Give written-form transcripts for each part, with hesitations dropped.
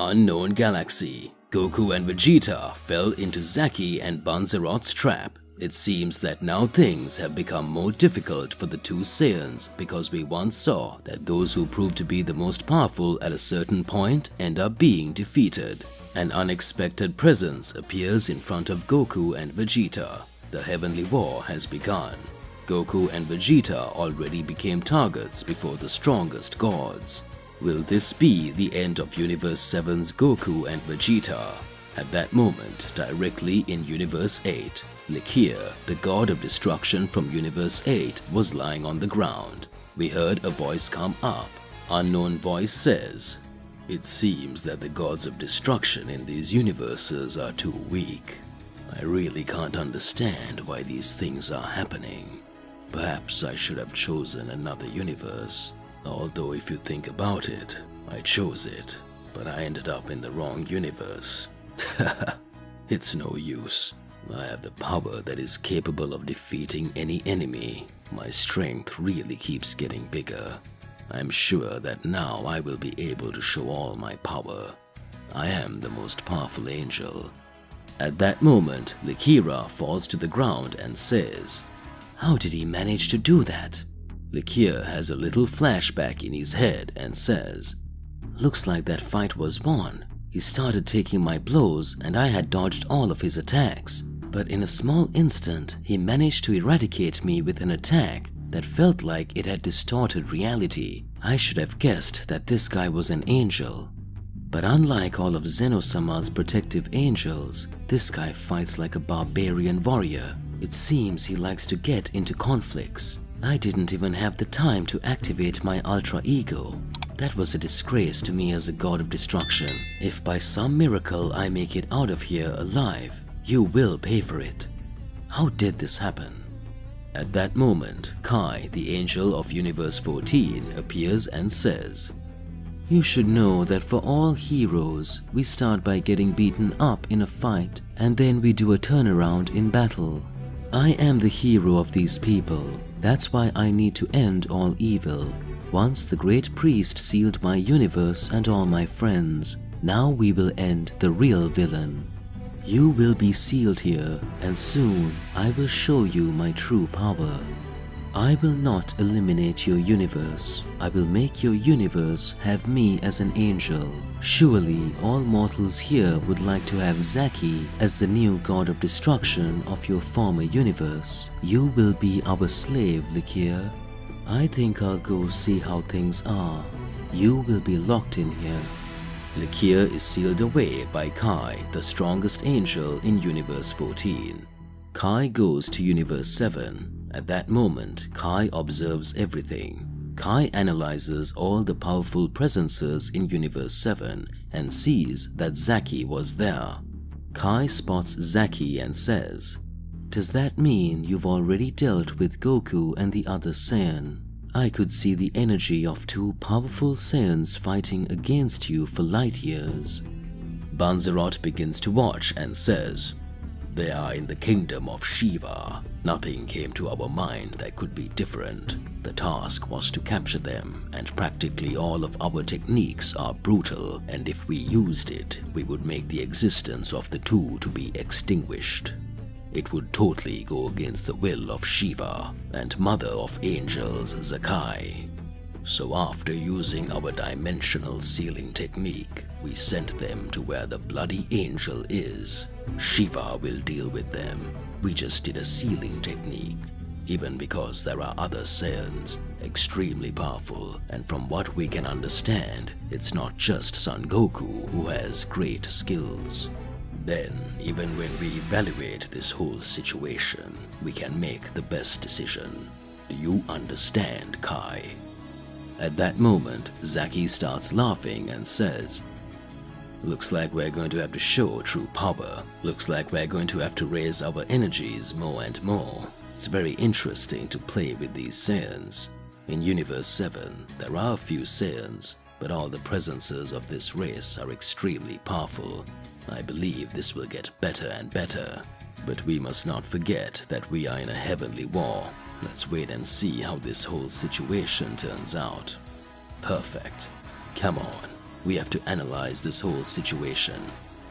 Unknown galaxy. Goku and Vegeta fell into Zaki and Banzerot's trap. It seems that now things have become more difficult for the two Saiyans because we once saw that those who prove to be the most powerful at a certain point end up being defeated. An unexpected presence appears in front of Goku and Vegeta. The heavenly war has begun. Goku and Vegeta already became targets before the strongest gods. Will this be the end of Universe 7's Goku and Vegeta? At that moment, directly in Universe 8, Likir, the god of destruction from Universe 8, was lying on the ground. We heard a voice come up. Unknown voice says, "It seems that the gods of destruction in these universes are too weak. I really can't understand why these things are happening. Perhaps I should have chosen another universe. Although if you think about it, I chose it, but I ended up in the wrong universe. It's no use. I have the power that is capable of defeating any enemy. My strength really keeps getting bigger. I'm sure that now I will be able to show all my power. I am the most powerful angel." At that moment, Likira falls to the ground and says, "How did he manage to do that?" Likir has a little flashback in his head and says, "Looks like that fight was won. He started taking my blows and I had dodged all of his attacks. But in a small instant, he managed to eradicate me with an attack that felt like it had distorted reality. I should have guessed that this guy was an angel. But unlike all of Zeno-sama's protective angels, this guy fights like a barbarian warrior. It seems he likes to get into conflicts. I didn't even have the time to activate my ultra ego. That was a disgrace to me as a god of destruction. If by some miracle I make it out of here alive, you will pay for it. How did this happen?" At that moment, Kai, the angel of Universe 14, appears and says, "You should know that for all heroes, we start by getting beaten up in a fight, and then we do a turnaround in battle. I am the hero of these people. That's why I need to end all evil. Once the great priest sealed my universe and all my friends, now we will end the real villain. You will be sealed here, and soon I will show you my true power. I will not eliminate your universe. I will make your universe have me as an angel. Surely all mortals here would like to have Zaki as the new god of destruction of your former universe. You will be our slave, Likir. I think I'll go see how things are. You will be locked in here." Likir is sealed away by Kai, the strongest angel in Universe 14. Kai goes to Universe 7. At that moment, Kai observes everything. Kai analyzes all the powerful presences in Universe 7 and sees that Zaki was there. Kai spots Zaki and says, "Does that mean you've already dealt with Goku and the other Saiyan? I could see the energy of two powerful Saiyans fighting against you for light years." Banzerot begins to watch and says, "They are in the kingdom of Shiva. Nothing came to our mind that could be different. The task was to capture them, and practically all of our techniques are brutal, and if we used it, we would make the existence of the two to be extinguished. It would totally go against the will of Shiva and Mother of Angels Zakai. So after using our dimensional sealing technique, we sent them to where the bloody angel is. Shiva will deal with them. We just did a sealing technique. Even because there are other Saiyans, extremely powerful, and from what we can understand, it's not just Son Goku who has great skills. Then, even when we evaluate this whole situation, we can make the best decision. Do you understand, Kai?" At that moment, Zaki starts laughing and says, "Looks like we're going to have to show true power. Looks like we're going to have to raise our energies more and more. It's very interesting to play with these Saiyans. In Universe 7, there are a few Saiyans, but all the presences of this race are extremely powerful. I believe this will get better and better. But we must not forget that we are in a heavenly war. Let's wait and see how this whole situation turns out." "Perfect. Come on." We have to analyze this whole situation.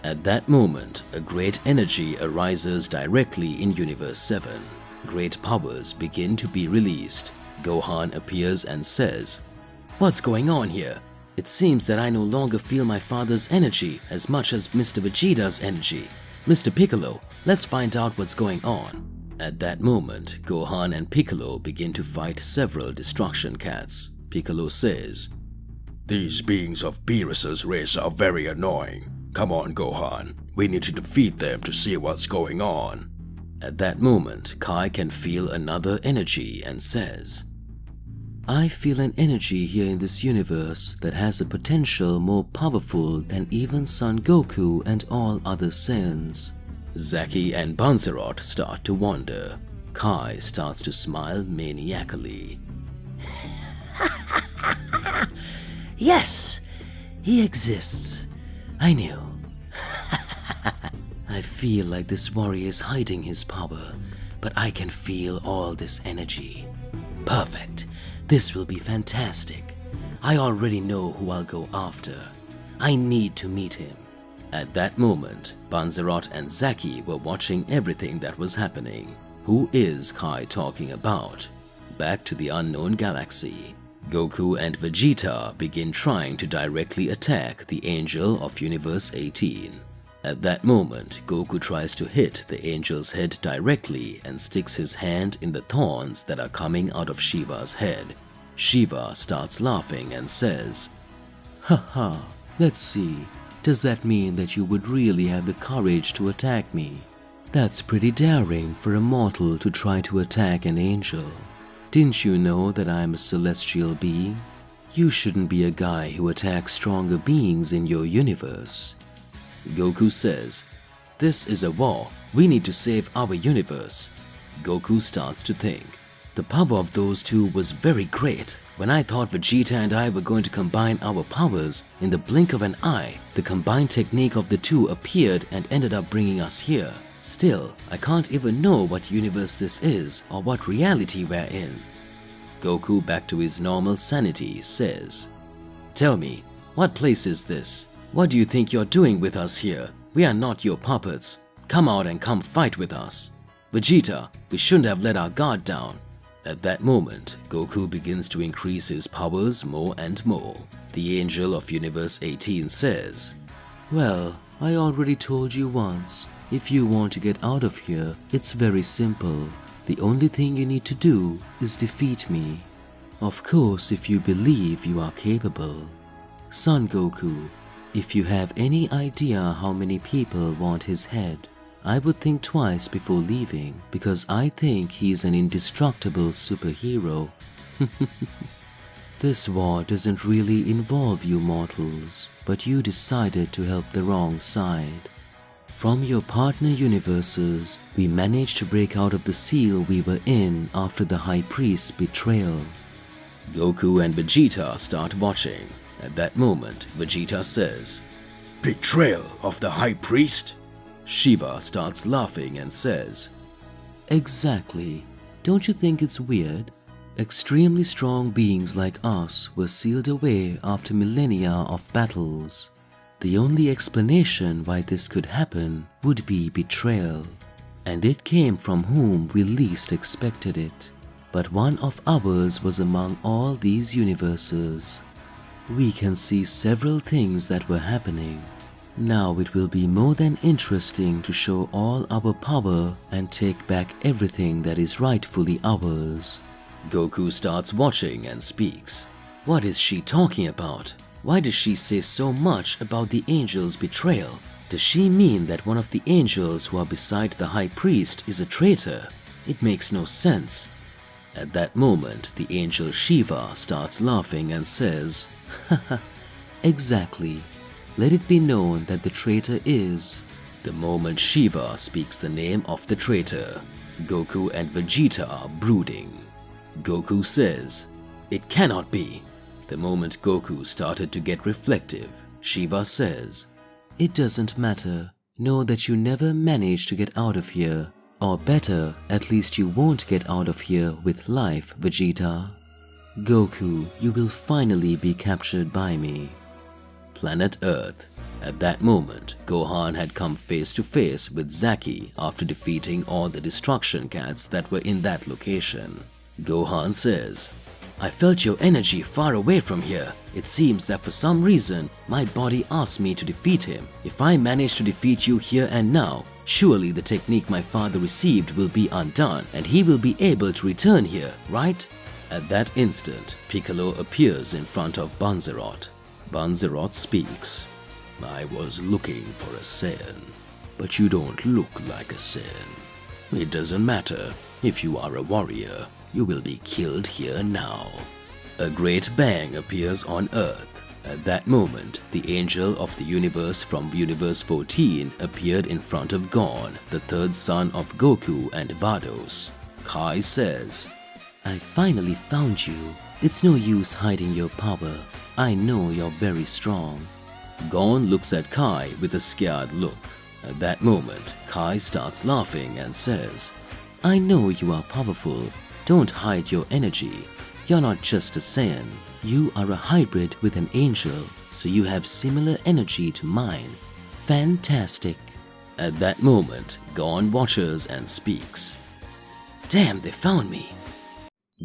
At that moment, a great energy arises directly in Universe 7. Great powers begin to be released. Gohan appears and says, "What's going on here? It seems that I no longer feel my father's energy as much as Mr. Vegeta's energy. Mr. Piccolo, let's find out what's going on." At that moment, Gohan and Piccolo begin to fight several destruction cats. Piccolo says, "These beings of Beerus's race are very annoying. Come on, Gohan. We need to defeat them to see what's going on." At that moment, Kai can feel another energy and says, "I feel an energy here in this universe that has a potential more powerful than even Son Goku and all other Saiyans." Zaki and Banzerot start to wonder. Kai starts to smile maniacally. "Yes, he exists. I knew. I feel like this warrior is hiding his power, but I can feel all this energy. Perfect. This will be fantastic. I already know who I'll go after. I need to meet him." At that moment, Banzerot and Zaki were watching everything that was happening. Who is Kai talking about? Back to the unknown galaxy. Goku and Vegeta begin trying to directly attack the Angel of Universe 18. At that moment, Goku tries to hit the angel's head directly and sticks his hand in the thorns that are coming out of Shiva's head. Shiva starts laughing and says, "Haha, let's see. Does that mean that you would really have the courage to attack me? That's pretty daring for a mortal to try to attack an angel. Didn't you know that I'm a celestial being? You shouldn't be a guy who attacks stronger beings in your universe." Goku says, "This is a war. We need to save our universe." Goku starts to think. The power of those two was very great. When I thought Vegeta and I were going to combine our powers, in the blink of an eye, the combined technique of the two appeared and ended up bringing us here. Still, I can't even know what universe this is or what reality we're in. Goku, back to his normal sanity, says, "Tell me, what place is this? What do you think you're doing with us here? We are not your puppets. Come out and come fight with us. Vegeta, we shouldn't have let our guard down." At that moment, Goku begins to increase his powers more and more. The Angel of Universe 18 says, "Well, I already told you once. If you want to get out of here, it's very simple. The only thing you need to do is defeat me. Of course, if you believe you are capable. Son Goku, if you have any idea how many people want his head, I would think twice before leaving, because I think he's an indestructible superhero." This war doesn't really involve you mortals, but you decided to help the wrong side. From your partner universes, we managed to break out of the seal we were in after the High Priest's betrayal. Goku and Vegeta start watching. At that moment, Vegeta says, "Betrayal of the High Priest?" Shiva starts laughing and says, "Exactly. Don't you think it's weird? Extremely strong beings like us were sealed away after millennia of battles. The only explanation why this could happen would be betrayal. And it came from whom we least expected it. But one of ours was among all these universes. We can see several things that were happening. Now it will be more than interesting to show all our power and take back everything that is rightfully ours." Goku starts watching and speaks. What is she talking about? Why does she say so much about the angel's betrayal? Does she mean that one of the angels who are beside the High Priest is a traitor? It makes no sense. At that moment, the angel Shiva starts laughing and says, "Haha, exactly. Let it be known that the traitor is..." The moment Shiva speaks the name of the traitor, Goku and Vegeta are brooding. Goku says, "It cannot be." The moment Goku started to get reflective, Shiva says, "It doesn't matter. Know that you never managed to get out of here. Or better, at least you won't get out of here with life, Vegeta. Goku, you will finally be captured by me. planet Earth. At that moment, Gohan had come face to face with Zaki after defeating all the destruction cats that were in that location. Gohan says, "I felt your energy far away from here. It seems that for some reason, my body asked me to defeat him. If I manage to defeat you here and now, surely the technique my father received will be undone and he will be able to return here, right?" At that instant, Piccolo appears in front of Banzerot. Banzerot speaks. "I was looking for a Saiyan, but you don't look like a Saiyan. It doesn't matter. If you are a warrior, you will be killed here now." A great bang appears on Earth. At that moment, the angel of the universe from Universe 14 appeared in front of Gon, the third son of Goku and Vados. Kai says, "I finally found you. It's no use hiding your power. I know you're very strong." Gon looks at Kai with a scared look. At that moment, Kai starts laughing and says, "I know you are powerful. Don't hide your energy. You're not just a Saiyan. You are a hybrid with an angel, so you have similar energy to mine. Fantastic." At that moment, Gon watches and speaks. "Damn, they found me."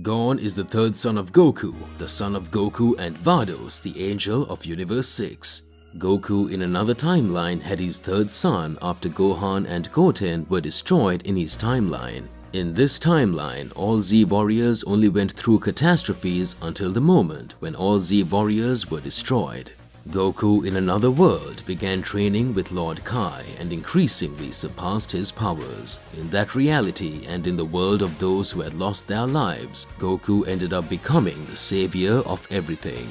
Gon is the third son of Goku, the son of Goku and Vados, the angel of Universe 6. Goku in another timeline had his third son after Gohan and Goten were destroyed in his timeline. In this timeline, all Z warriors only went through catastrophes until the moment when all Z warriors were destroyed. Goku in another world began training with Lord Kai and increasingly surpassed his powers. In that reality and in the world of those who had lost their lives, Goku ended up becoming the savior of everything.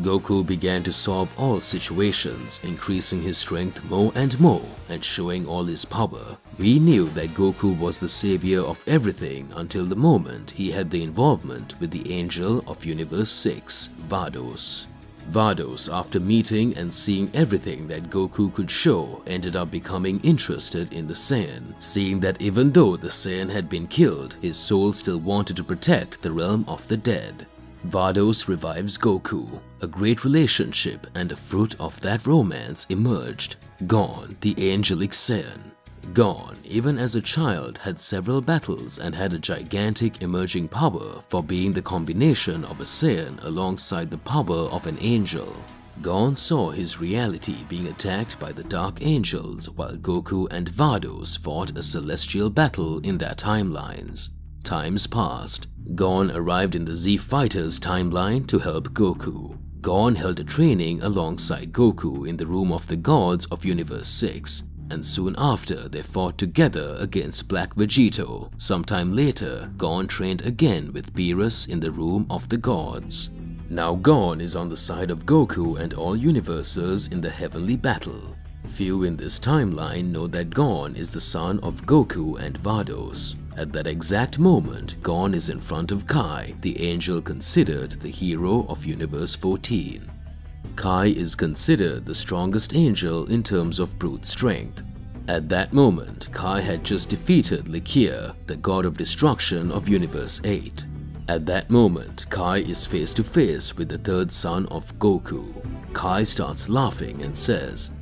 Goku began to solve all situations, increasing his strength more and more and showing all his power. We knew that Goku was the savior of everything until the moment he had the involvement with the angel of Universe 6, Vados. Vados, after meeting and seeing everything that Goku could show, ended up becoming interested in the Saiyan, seeing that even though the Saiyan had been killed, his soul still wanted to protect the realm of the dead. Vados revives Goku. A great relationship and a fruit of that romance emerged. Gon, the angelic Saiyan. Gon, even as a child, had several battles and had a gigantic emerging power for being the combination of a Saiyan alongside the power of an angel. Gon saw his reality being attacked by the Dark Angels while Goku and Vados fought a celestial battle in their timelines. Times passed. Gon arrived in the Z Fighters timeline to help Goku. Gon held a training alongside Goku in the room of the gods of Universe 6, and soon after they fought together against Black Vegeta. Sometime later, Gon trained again with Beerus in the room of the gods. Now Gon is on the side of Goku and all universes in the heavenly battle. Few in this timeline know that Gon is the son of Goku and Vados. At that exact moment, Gon is in front of Kai, the angel considered the hero of Universe 14. Kai is considered the strongest angel in terms of brute strength. At that moment, Kai had just defeated Likia, the god of destruction of Universe 8. At that moment, Kai is face to face with the third son of Goku. Kai starts laughing and says,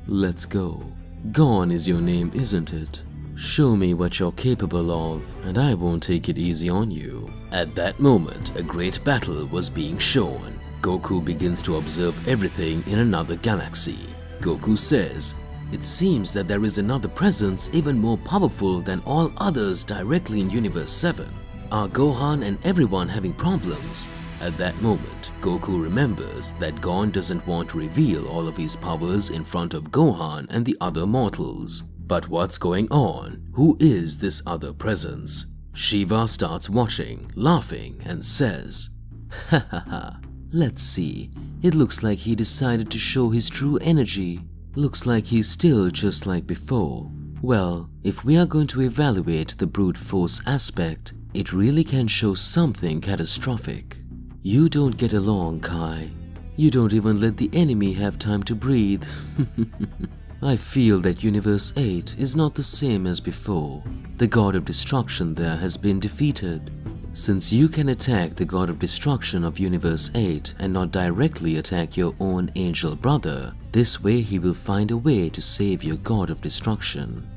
"Let's go. Gon is your name, isn't it? Show me what you're capable of, and I won't take it easy on you." At that moment, a great battle was being shown. Goku begins to observe everything in another galaxy. Goku says, "It seems that there is another presence even more powerful than all others directly in Universe 7. Are Gohan and everyone having problems?" At that moment, Goku remembers that Gon doesn't want to reveal all of his powers in front of Gohan and the other mortals. But what's going on? Who is this other presence? Shiva starts watching, laughing, and says, "Ha ha ha. Let's see. It looks like he decided to show his true energy. Looks like he's still just like before. Well, if we are going to evaluate the brute force aspect, it really can show something catastrophic. You don't get along, Kai. You don't even let the enemy have time to breathe." I feel that Universe 8 is not the same as before. The god of destruction there has been defeated. Since you can attack the god of destruction of Universe 8 and not directly attack your own angel brother, this way he will find a way to save your god of destruction.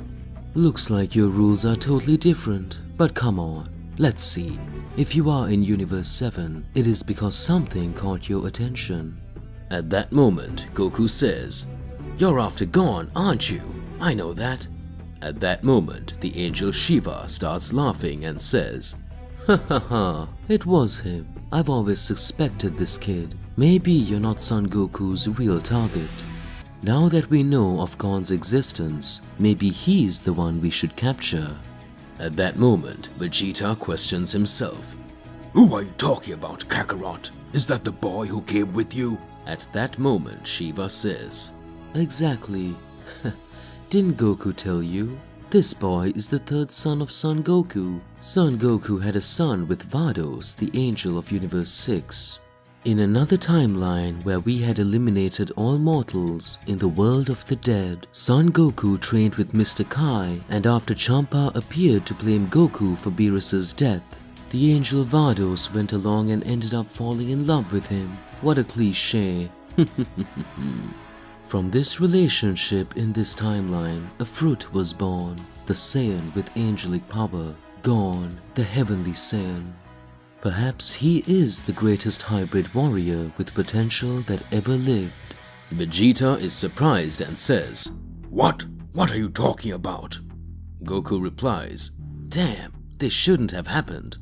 Looks like your rules are totally different, but come on, let's see. If you are in Universe 7, it is because something caught your attention. At that moment, Goku says, "You're after Gon, aren't you? I know that." At that moment, the angel Shiva starts laughing and says, "Ha ha ha, it was him. I've always suspected this kid. Maybe you're not Son Goku's real target. Now that we know of Gon's existence, maybe he's the one we should capture." At that moment, Vegeta questions himself. Who are you talking about, Kakarot? Is that the boy who came with you? At that moment, Shiva says, "Exactly. Didn't Goku tell you? This boy is the third son of Son Goku. Son Goku had a son with Vados, the angel of Universe 6. In another timeline where we had eliminated all mortals in the world of the dead, Son Goku trained with Mr. Kai, and after Champa appeared to blame Goku for Beerus's death, the angel Vados went along and ended up falling in love with him. What a cliché." From this relationship in this timeline, a fruit was born, the Saiyan with angelic power, Gon, the heavenly Saiyan. Perhaps he is the greatest hybrid warrior with potential that ever lived. Vegeta is surprised and says, What? What are you talking about? Goku replies, "Damn, this shouldn't have happened."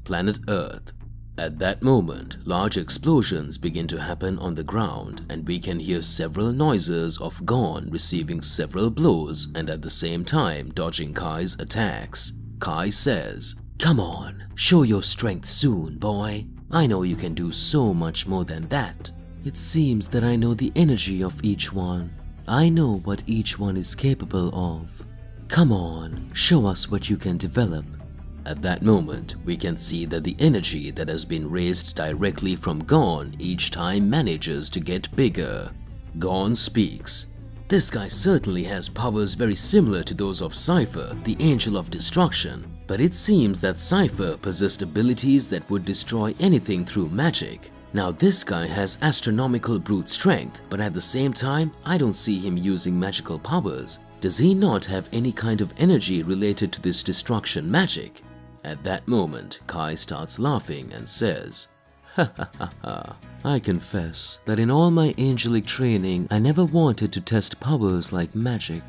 Planet Earth. At that moment, large explosions begin to happen on the ground and we can hear several noises of Gon receiving several blows and at the same time dodging Kai's attacks. Kai says, "Come on, show your strength soon, boy. I know you can do so much more than that. It seems that I know the energy of each one. I know what each one is capable of. Come on, show us what you can develop." At that moment, we can see that the energy that has been raised directly from Gon each time manages to get bigger. Gon speaks. "This guy certainly has powers very similar to those of Cypher, the Angel of Destruction, but it seems that Cypher possessed abilities that would destroy anything through magic. Now this guy has astronomical brute strength, but at the same time, I don't see him using magical powers. Does he not have any kind of energy related to this destruction magic?" At that moment, Kai starts laughing and says, "Ha ha ha ha. I confess that in all my angelic training, I never wanted to test powers like magic.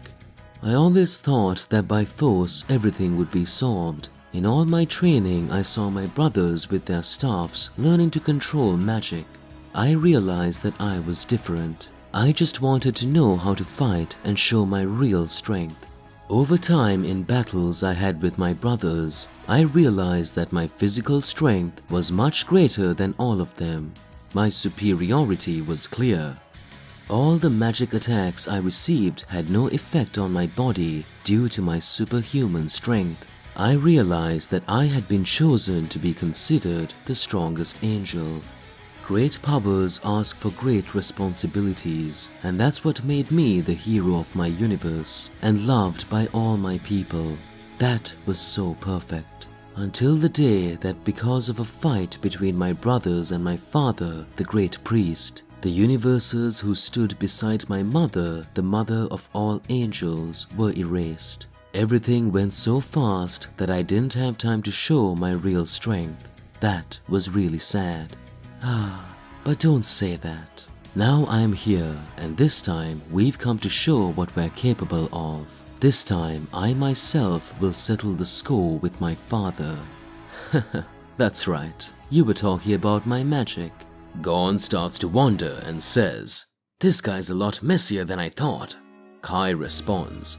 I always thought that by force everything would be solved. In all my training, I saw my brothers with their staffs learning to control magic. I realized that I was different. I just wanted to know how to fight and show my real strength. Over time in battles I had with my brothers, I realized that my physical strength was much greater than all of them. My superiority was clear. All the magic attacks I received had no effect on my body due to my superhuman strength. I realized that I had been chosen to be considered the strongest angel. Great powers ask for great responsibilities, and that's what made me the hero of my universe and loved by all my people. That was so perfect. Until the day that because of a fight between my brothers and my father, the great priest, the universes who stood beside my mother, the mother of all angels, were erased. Everything went so fast that I didn't have time to show my real strength. That was really sad. But don't say that. Now I'm here, and this time we've come to show what we're capable of. This time I myself will settle the score with my father." That's right, you were talking about my magic. Gon starts to wonder and says, "This guy's a lot messier than I thought." Kai responds,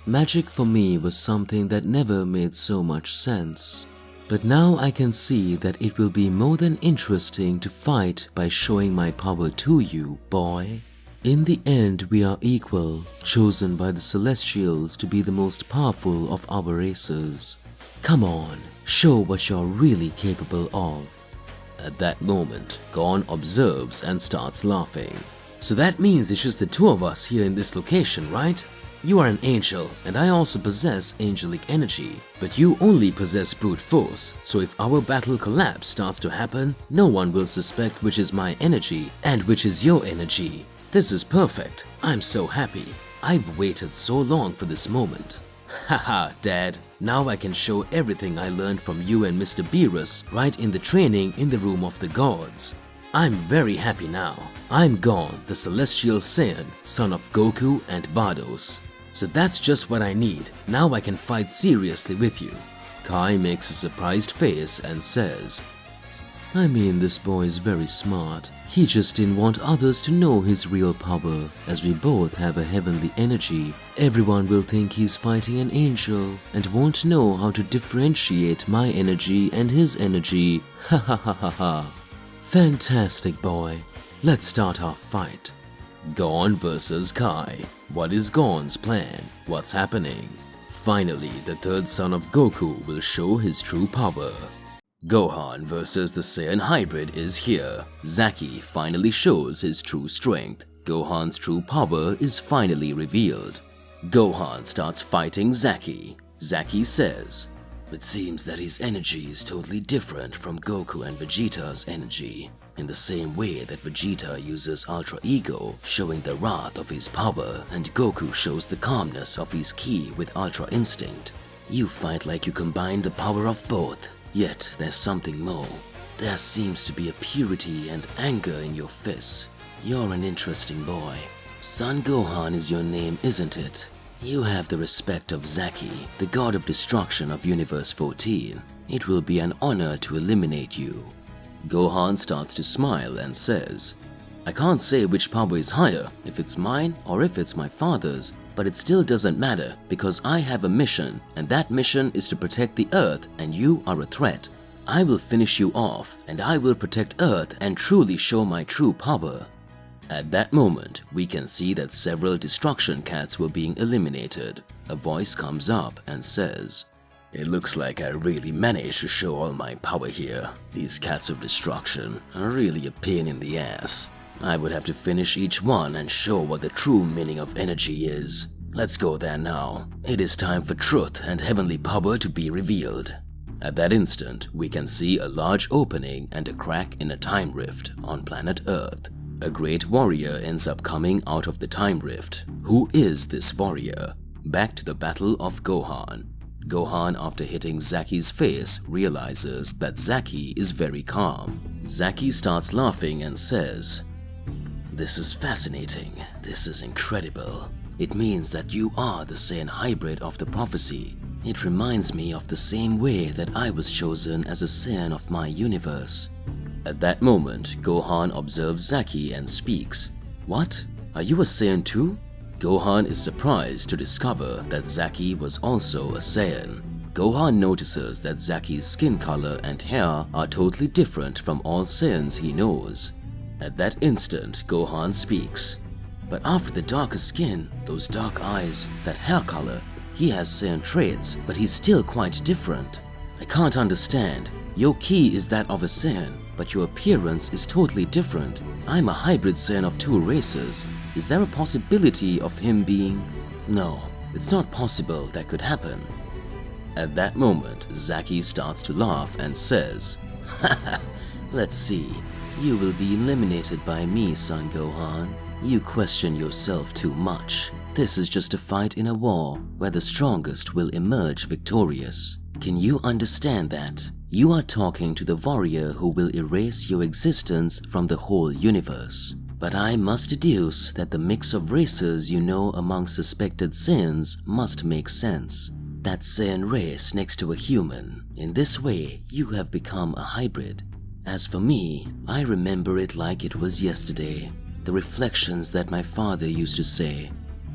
"Magic for me was something that never made so much sense. But now I can see that it will be more than interesting to fight by showing my power to you, boy. In the end, we are equal, chosen by the Celestials to be the most powerful of our races. Come on, show what you're really capable of." At that moment, Gon observes and starts laughing. "So that means it's just the two of us here in this location, right?" You are an angel, and I also possess angelic energy. But you only possess brute force, so if our battle collapse starts to happen, no one will suspect which is my energy and which is your energy. This is perfect. I'm so happy. I've waited so long for this moment. Haha, Dad. Now I can show everything I learned from you and Mr. Beerus right in the training in the room of the gods. I'm very happy now. I'm Gon, the celestial Saiyan, son of Goku and Vados. So that's just what I need. Now I can fight seriously with you. Kai makes a surprised face and says, I mean, this boy is very smart. He just didn't want others to know his real power. As we both have a heavenly energy, everyone will think he's fighting an angel and won't know how to differentiate my energy and his energy. Ha ha ha ha ha. Fantastic, boy. Let's start our fight. Gon versus Kai. What is Gon's plan? What's happening? Finally, the third son of Goku will show his true power. Gohan versus the Saiyan hybrid is here. Zaki finally shows his true strength. Gohan's true power is finally revealed. Gohan starts fighting Zaki. Zaki says, it seems that his energy is totally different from Goku and Vegeta's energy. In the same way that Vegeta uses Ultra Ego, showing the wrath of his power, and Goku shows the calmness of his ki with Ultra Instinct. You fight like you combine the power of both. Yet there's something more. There seems to be a purity and anger in your fists. You're an interesting boy. Son Gohan is your name, isn't it? You have the respect of Zaki, the god of destruction of Universe 14. It will be an honor to eliminate you. Gohan starts to smile and says, I can't say which power is higher, if it's mine or if it's my father's, but it still doesn't matter because I have a mission, and that mission is to protect the Earth, and you are a threat. I will finish you off, and I will protect Earth and truly show my true power. At that moment, we can see that several destruction cats were being eliminated. A voice comes up and says, it looks like I really managed to show all my power here. These cats of destruction are really a pain in the ass. I would have to finish each one and show what the true meaning of energy is. Let's go there now. It is time for truth and heavenly power to be revealed. At that instant, we can see a large opening and a crack in a time rift on planet Earth. A great warrior ends up coming out of the time rift. Who is this warrior? Back to the battle of Gohan. Gohan, after hitting Zaki's face, realizes that Zaki is very calm. Zaki starts laughing and says, this is fascinating. This is incredible. It means that you are the Saiyan hybrid of the prophecy. It reminds me of the same way that I was chosen as a Saiyan of my universe. At that moment, Gohan observes Zaki and speaks. What? Are you a Saiyan too? Gohan is surprised to discover that Zaki was also a Saiyan. Gohan notices that Zaki's skin color and hair are totally different from all Saiyans he knows. At that instant, Gohan speaks. But after the darker skin, those dark eyes, that hair color, he has Saiyan traits, but he's still quite different. I can't understand. Your ki is that of a Saiyan, but your appearance is totally different. I'm a hybrid Saiyan of two races. Is there a possibility of him being… No, it's not possible that could happen. At that moment, Zaki starts to laugh and says, haha, let's see. You will be eliminated by me, son Gohan. You question yourself too much. This is just a fight in a war where the strongest will emerge victorious. Can you understand that? You are talking to the warrior who will erase your existence from the whole universe. But I must deduce that the mix of races you know among suspected Saiyans must make sense. That Saiyan race next to a human. In this way, you have become a hybrid. As for me, I remember it like it was yesterday. The reflections that my father used to say.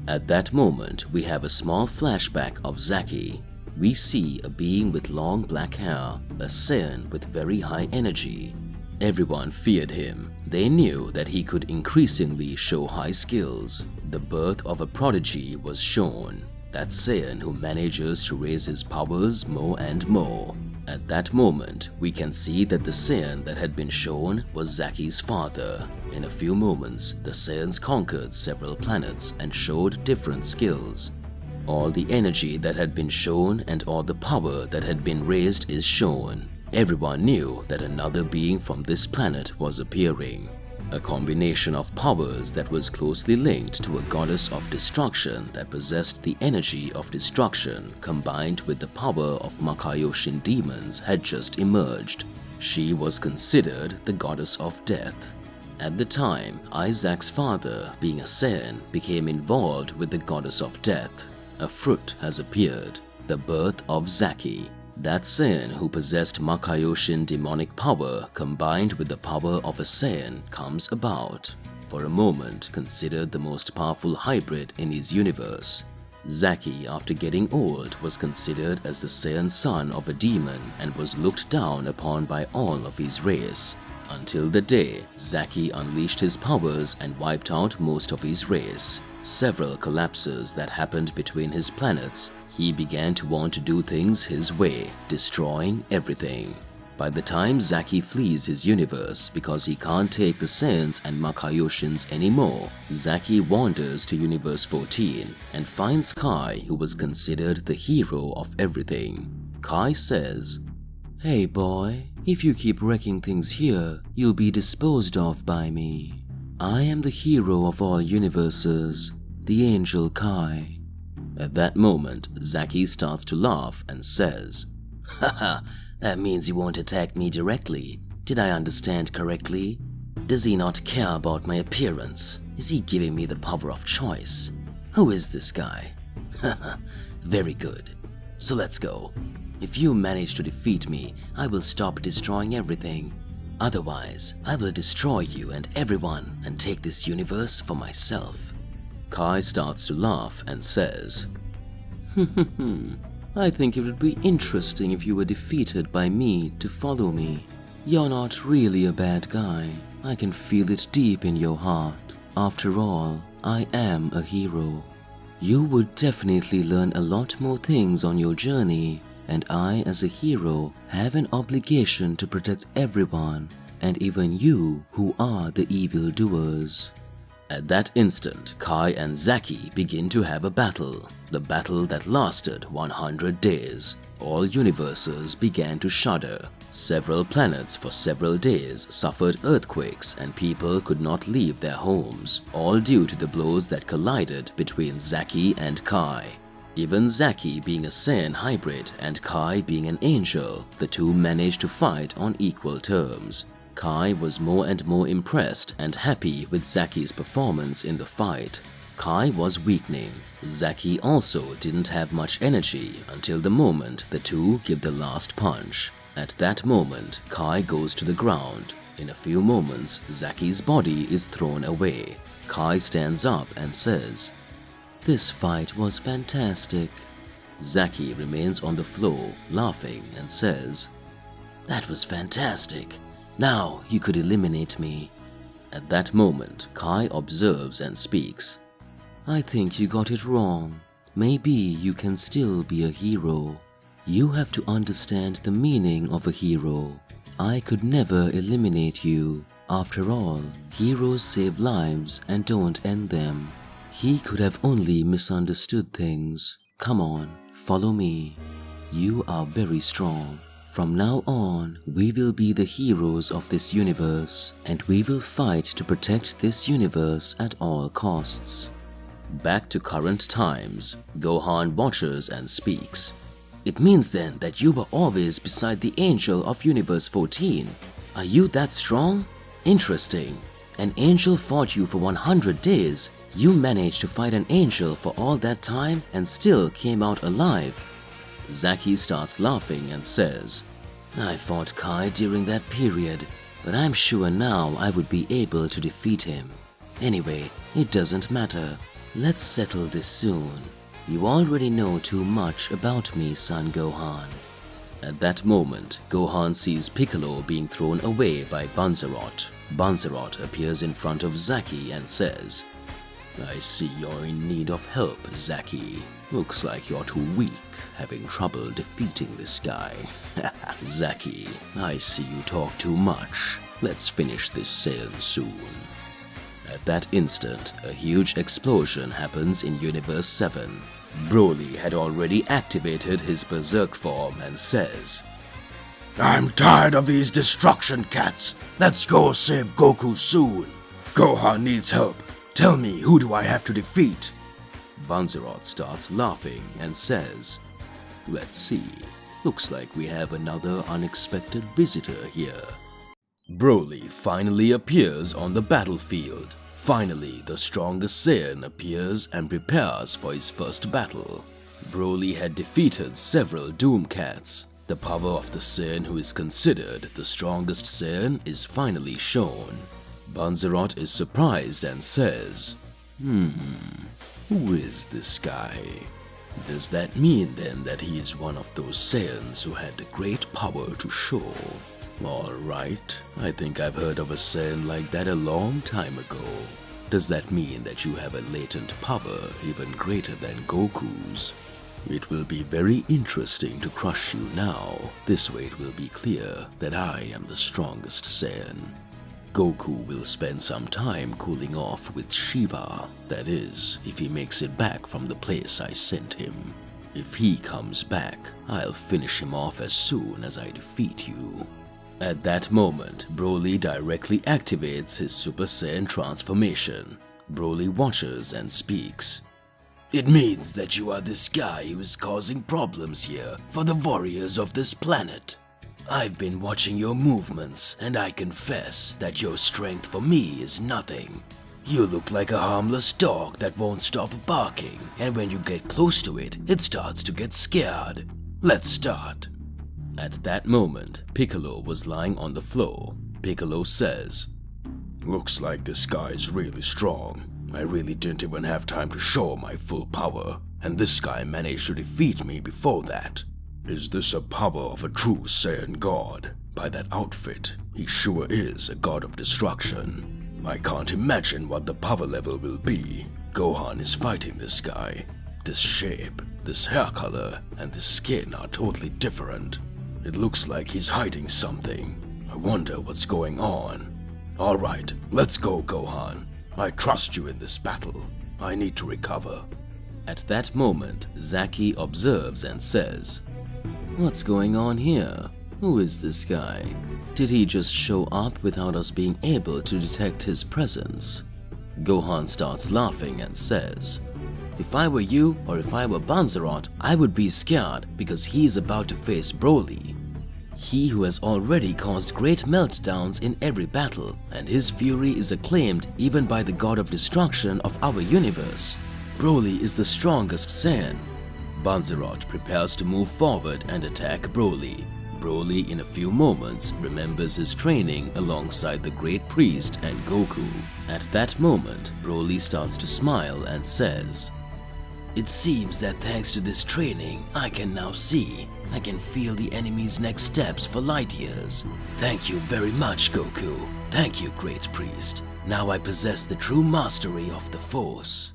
At that moment, we have a small flashback of Zaki. We see a being with long black hair, a Saiyan with very high energy. Everyone feared him. They knew that he could increasingly show high skills. The birth of a prodigy was shown. That Saiyan who manages to raise his powers more and more. At that moment, we can see that the Saiyan that had been shown was Zaki's father. In a few moments, the Saiyans conquered several planets and showed different skills. All the energy that had been shown and all the power that had been raised is shown. Everyone knew that another being from this planet was appearing. A combination of powers that was closely linked to a goddess of destruction that possessed the energy of destruction combined with the power of Makaioshin demons had just emerged. She was considered the goddess of death. At the time, Isaac's father, being a Saiyan, became involved with the goddess of death. A fruit has appeared, the birth of Zaki. That Saiyan who possessed Makaioshin demonic power combined with the power of a Saiyan comes about. For a moment, considered the most powerful hybrid in his universe. Zaki, after getting old, was considered as the Saiyan son of a demon and was looked down upon by all of his race. Until the day Zaki unleashed his powers and wiped out most of his race. Several collapses that happened between his planets, he began to want to do things his way, destroying everything. By the time Zaki flees his universe because he can't take the Saiyans and Makaioshins anymore, Zaki wanders to Universe 14 and finds Kai, who was considered the hero of everything. Kai says, "Hey boy, if you keep wrecking things here, you'll be disposed of by me. I am the hero of all universes, the angel Kai." At that moment, Zaki starts to laugh and says, "Haha, that means you won't attack me directly. Did I understand correctly? Does he not care about my appearance? Is he giving me the power of choice? Who is this guy? Haha, very good. So let's go. If you manage to defeat me, I will stop destroying everything. Otherwise, I will destroy you and everyone and take this universe for myself." Kai starts to laugh and says, "I think it would be interesting if you were defeated by me to follow me. You're not really a bad guy. I can feel it deep in your heart. After all, I am a hero. You would definitely learn a lot more things on your journey. And I, as a hero, have an obligation to protect everyone, and even you who are the evildoers." At that instant, Kai and Zaki begin to have a battle. The battle that lasted 100 days. All universes began to shudder. Several planets for several days suffered earthquakes and people could not leave their homes, all due to the blows that collided between Zaki and Kai. Even Zaki being a Saiyan hybrid and Kai being an angel, the two managed to fight on equal terms. Kai was more and more impressed and happy with Zaki's performance in the fight. Kai was weakening. Zaki also didn't have much energy until the moment the two give the last punch. At that moment, Kai goes to the ground. In a few moments, Zaki's body is thrown away. Kai stands up and says, "This fight was fantastic." Zaki remains on the floor, laughing, and says, "That was fantastic. Now you could eliminate me." At that moment, Kai observes and speaks. "I think you got it wrong. Maybe you can still be a hero. You have to understand the meaning of a hero. I could never eliminate you. After all, heroes save lives and don't end them. He could have only misunderstood things. Come on, follow me. You are very strong. From now on, we will be the heroes of this universe, and we will fight to protect this universe at all costs." Back to current times, Gohan watches and speaks. "It means then that you were always beside the angel of Universe 14. Are you that strong? Interesting. An angel fought you for 100 days. You managed to fight an angel for all that time and still came out alive." Zaki starts laughing and says, "I fought Kai during that period, but I'm sure now I would be able to defeat him. Anyway, it doesn't matter. Let's settle this soon. You already know too much about me, son Gohan." At that moment, Gohan sees Piccolo being thrown away by Banzerot. Banzerot appears in front of Zaki and says, "I see you're in need of help, Zaki. Looks like you're too weak, having trouble defeating this guy." "Zaki, I see you talk too much. Let's finish this Saiyan soon. At that instant, a huge explosion happens in Universe 7. Broly had already activated his Berserk form and says, I'm tired of these destruction cats. Let's go save Goku soon. Gohan needs help. Tell me, who do I have to defeat? Banzerot starts laughing and says, let's see. Looks like we have another unexpected visitor here. Broly finally appears on the battlefield. Finally, the strongest Saiyan appears and prepares for his first battle. Broly had defeated several Doom Cats. The power of the Saiyan who is considered the strongest Saiyan is finally shown. Banzerot is surprised and says, who is this guy? Does that mean then that he is one of those Saiyans who had great power to show? Alright, I think I've heard of a Saiyan like that a long time ago. Does that mean that you have a latent power even greater than Goku's? It will be very interesting to crush you now. This way it will be clear that I am the strongest Saiyan. Goku will spend some time cooling off with Shiva. That is, if he makes it back from the place I sent him. If he comes back, I'll finish him off as soon as I defeat you. At that moment, Broly directly activates his Super Saiyan transformation. Broly watches and speaks. It means that you are this guy who is causing problems here for the warriors of this planet. I've been watching your movements, and I confess that your strength for me is nothing. You look like a harmless dog that won't stop barking, and when you get close to it, it starts to get scared. Let's start. At that moment, Piccolo was lying on the floor. Piccolo says, Looks like this guy is really strong. I really didn't even have time to show my full power, and this guy managed to defeat me before that. Is this a power of a true Saiyan god? By that outfit, he sure is a god of destruction. I can't imagine what the power level will be. Gohan is fighting this guy. This shape, this hair color, and this skin are totally different. It looks like he's hiding something. I wonder what's going on. Alright, let's go, Gohan. I trust you in this battle. I need to recover. At that moment, Zaki observes and says, what's going on here? Who is this guy? Did he just show up without us being able to detect his presence? Gohan starts laughing and says, if I were you or if I were Banzerot, I would be scared because he's about to face Broly. He who has already caused great meltdowns in every battle, and his fury is acclaimed even by the god of destruction of our universe. Broly is the strongest Saiyan. Banzerot prepares to move forward and attack Broly. Broly in a few moments remembers his training alongside the Great Priest and Goku. At that moment, Broly starts to smile and says, it seems that thanks to this training, I can now see. I can feel the enemy's next steps for light years. Thank you very much, Goku. Thank you, Great Priest. Now I possess the true mastery of the Force.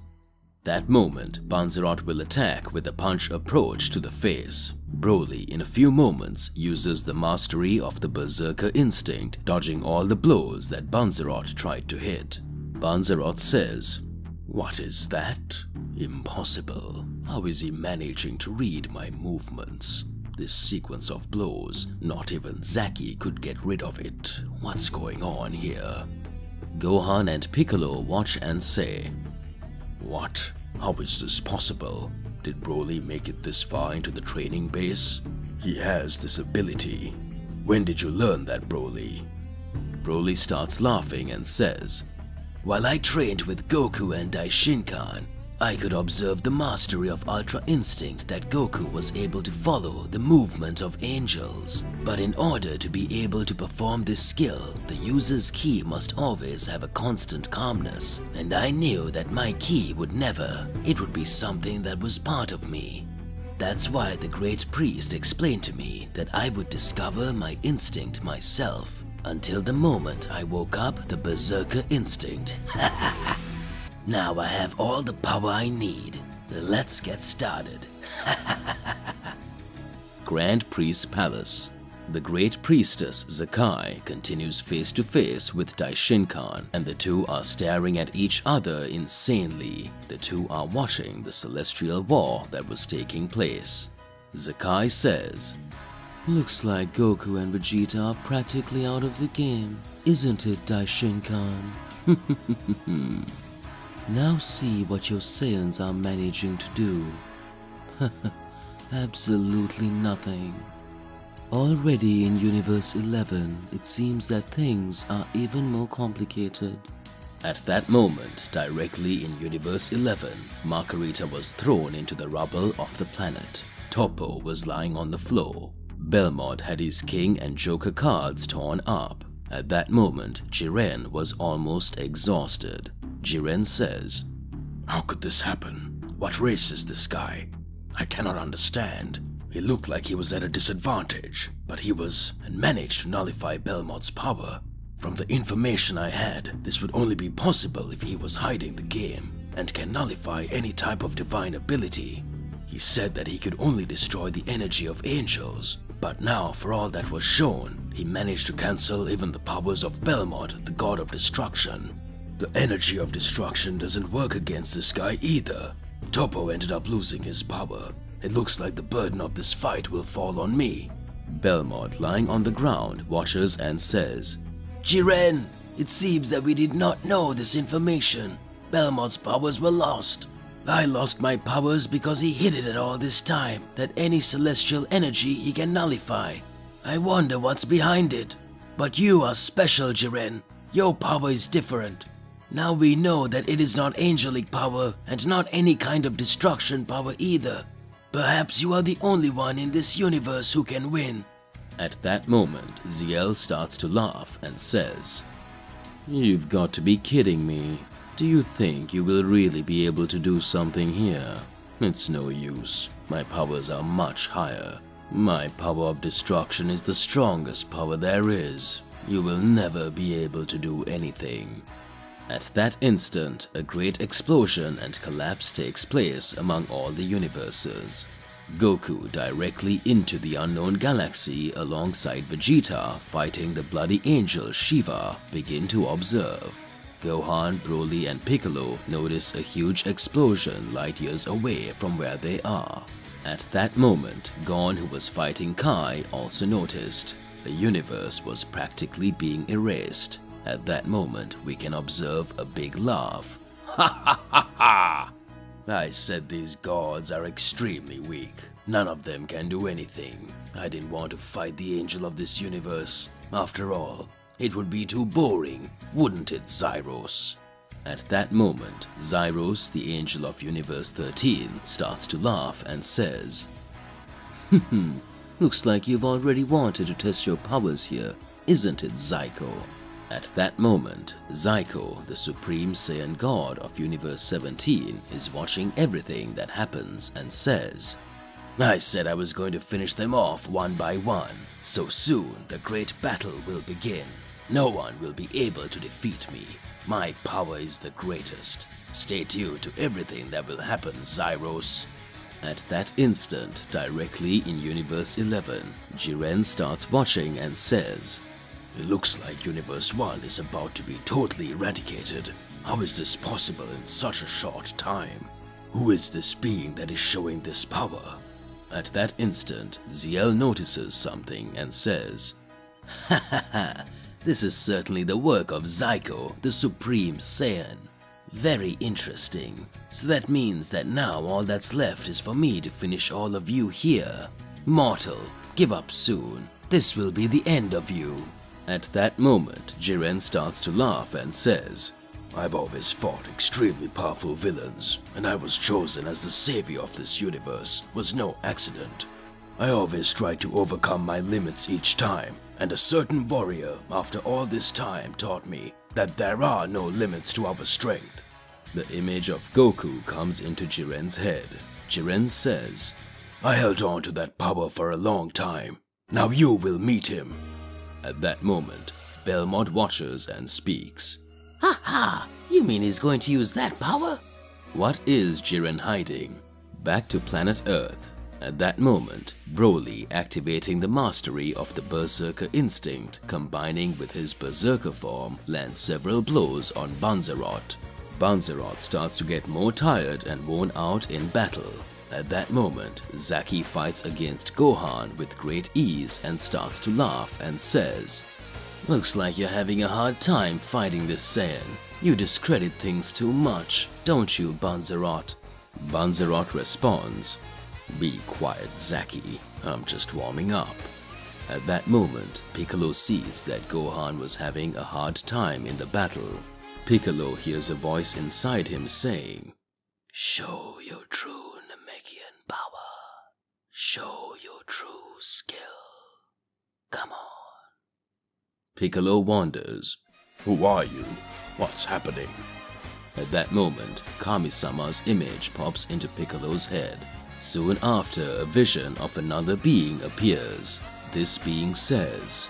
That moment, Banzerot will attack with a punch approach to the face. Broly, in a few moments, uses the mastery of the Berserker instinct, dodging all the blows that Banzerot tried to hit. Banzerot says, what is that? Impossible. How is he managing to read my movements? This sequence of blows, not even Zaki could get rid of it. What's going on here? Gohan and Piccolo watch and say, what? How is this possible? Did Broly make it this far into the training base? He has this ability. When did you learn that, Broly? Broly starts laughing and says, while I trained with Goku and Daishinkan, I could observe the mastery of Ultra Instinct that Goku was able to follow the movement of angels. But in order to be able to perform this skill, the user's ki must always have a constant calmness, and I knew that my ki would never. It would be something that was part of me. That's why the Great Priest explained to me that I would discover my instinct myself. Until the moment I woke up the Berserker instinct. Now I have all the power I need. Let's get started. Grand Priest Palace. The great priestess Zakai continues face to face with Daishinkan, and the two are staring at each other insanely. The two are watching the celestial war that was taking place. Zakai says, "Looks like Goku and Vegeta are practically out of the game, isn't it, Daishinkan?" Now see what your Saiyans are managing to do. Absolutely nothing. Already in Universe 11, it seems that things are even more complicated. At that moment, directly in Universe 11, Margarita was thrown into the rubble of the planet. Toppo was lying on the floor. Belmont had his King and Joker cards torn up. At that moment, Jiren was almost exhausted. Jiren says, "How could this happen? What race is this guy? I cannot understand. He looked like he was at a disadvantage, but he was and managed to nullify Belmont's power. From the information I had, this would only be possible if he was hiding the game and can nullify any type of divine ability. He said that he could only destroy the energy of angels, but now for all that was shown, he managed to cancel even the powers of Belmont, the god of destruction. The energy of destruction doesn't work against this guy either. Toppo ended up losing his power. It looks like the burden of this fight will fall on me." Belmont, lying on the ground, watches and says, "Jiren, it seems that we did not know this information. Belmont's powers were lost. I lost my powers because he hid it all this time, that any celestial energy he can nullify. I wonder what's behind it. But you are special, Jiren. Your power is different. Now we know that it is not angelic power and not any kind of destruction power either. Perhaps you are the only one in this universe who can win." At that moment, Ziel starts to laugh and says, "You've got to be kidding me. Do you think you will really be able to do something here? It's no use. My powers are much higher. My power of destruction is the strongest power there is. You will never be able to do anything." At that instant, a great explosion and collapse takes place among all the universes. Goku directly into the unknown galaxy alongside Vegeta fighting the bloody angel Shiva begin to observe. Gohan, Broly and Piccolo notice a huge explosion light years away from where they are. At that moment, Gon, who was fighting Kai, also noticed. The universe was practically being erased. At that moment, we can observe a big laugh. "Ha ha ha ha! I said these gods are extremely weak. None of them can do anything. I didn't want to fight the angel of this universe. After all, it would be too boring, wouldn't it, Zyros?" At that moment, Zyros, the angel of Universe 13, starts to laugh and says, "Looks like you've already wanted to test your powers here, isn't it, Zyko?" At that moment, Zyko, the Supreme Saiyan God of Universe 17, is watching everything that happens and says, "I said I was going to finish them off one by one. So soon, the great battle will begin. No one will be able to defeat me. My power is the greatest. Stay tuned to everything that will happen, Zyros." At that instant, directly in Universe 11, Jiren starts watching and says, "It looks like Universe 1 is about to be totally eradicated. How is this possible in such a short time? Who is this being that is showing this power?" At that instant, Ziel notices something and says, "Ha ha ha, this is certainly the work of Zyko, the Supreme Saiyan. Very interesting. So that means that now all that's left is for me to finish all of you here. Mortal, give up soon. This will be the end of you." At that moment, Jiren starts to laugh and says, "I've always fought extremely powerful villains, and I was chosen as the savior of this universe was no accident. I always tried to overcome my limits each time, and a certain warrior after all this time taught me that there are no limits to our strength." The image of Goku comes into Jiren's head. Jiren says, "I held on to that power for a long time. Now you will meet him." At that moment, Belmont watches and speaks. "Ha ha, you mean he's going to use that power?" What is Jiren hiding? Back to planet Earth. At that moment, Broly, activating the mastery of the Berserker instinct, combining with his Berserker form, lands several blows on Banzerot. Banzerot starts to get more tired and worn out in battle. At that moment, Zaki fights against Gohan with great ease and starts to laugh and says, "Looks like you're having a hard time fighting this Saiyan. You discredit things too much, don't you, Banzerot?" Banzerot responds, "Be quiet, Zaki. I'm just warming up." At that moment, Piccolo sees that Gohan was having a hard time in the battle. Piccolo hears a voice inside him saying, "Show your true Namekian power. Show your true skill. Come on." Piccolo wonders, Who are you? What's happening? At that moment, Kami-sama's image pops into Piccolo's head. Soon after, a vision of another being appears. This being says,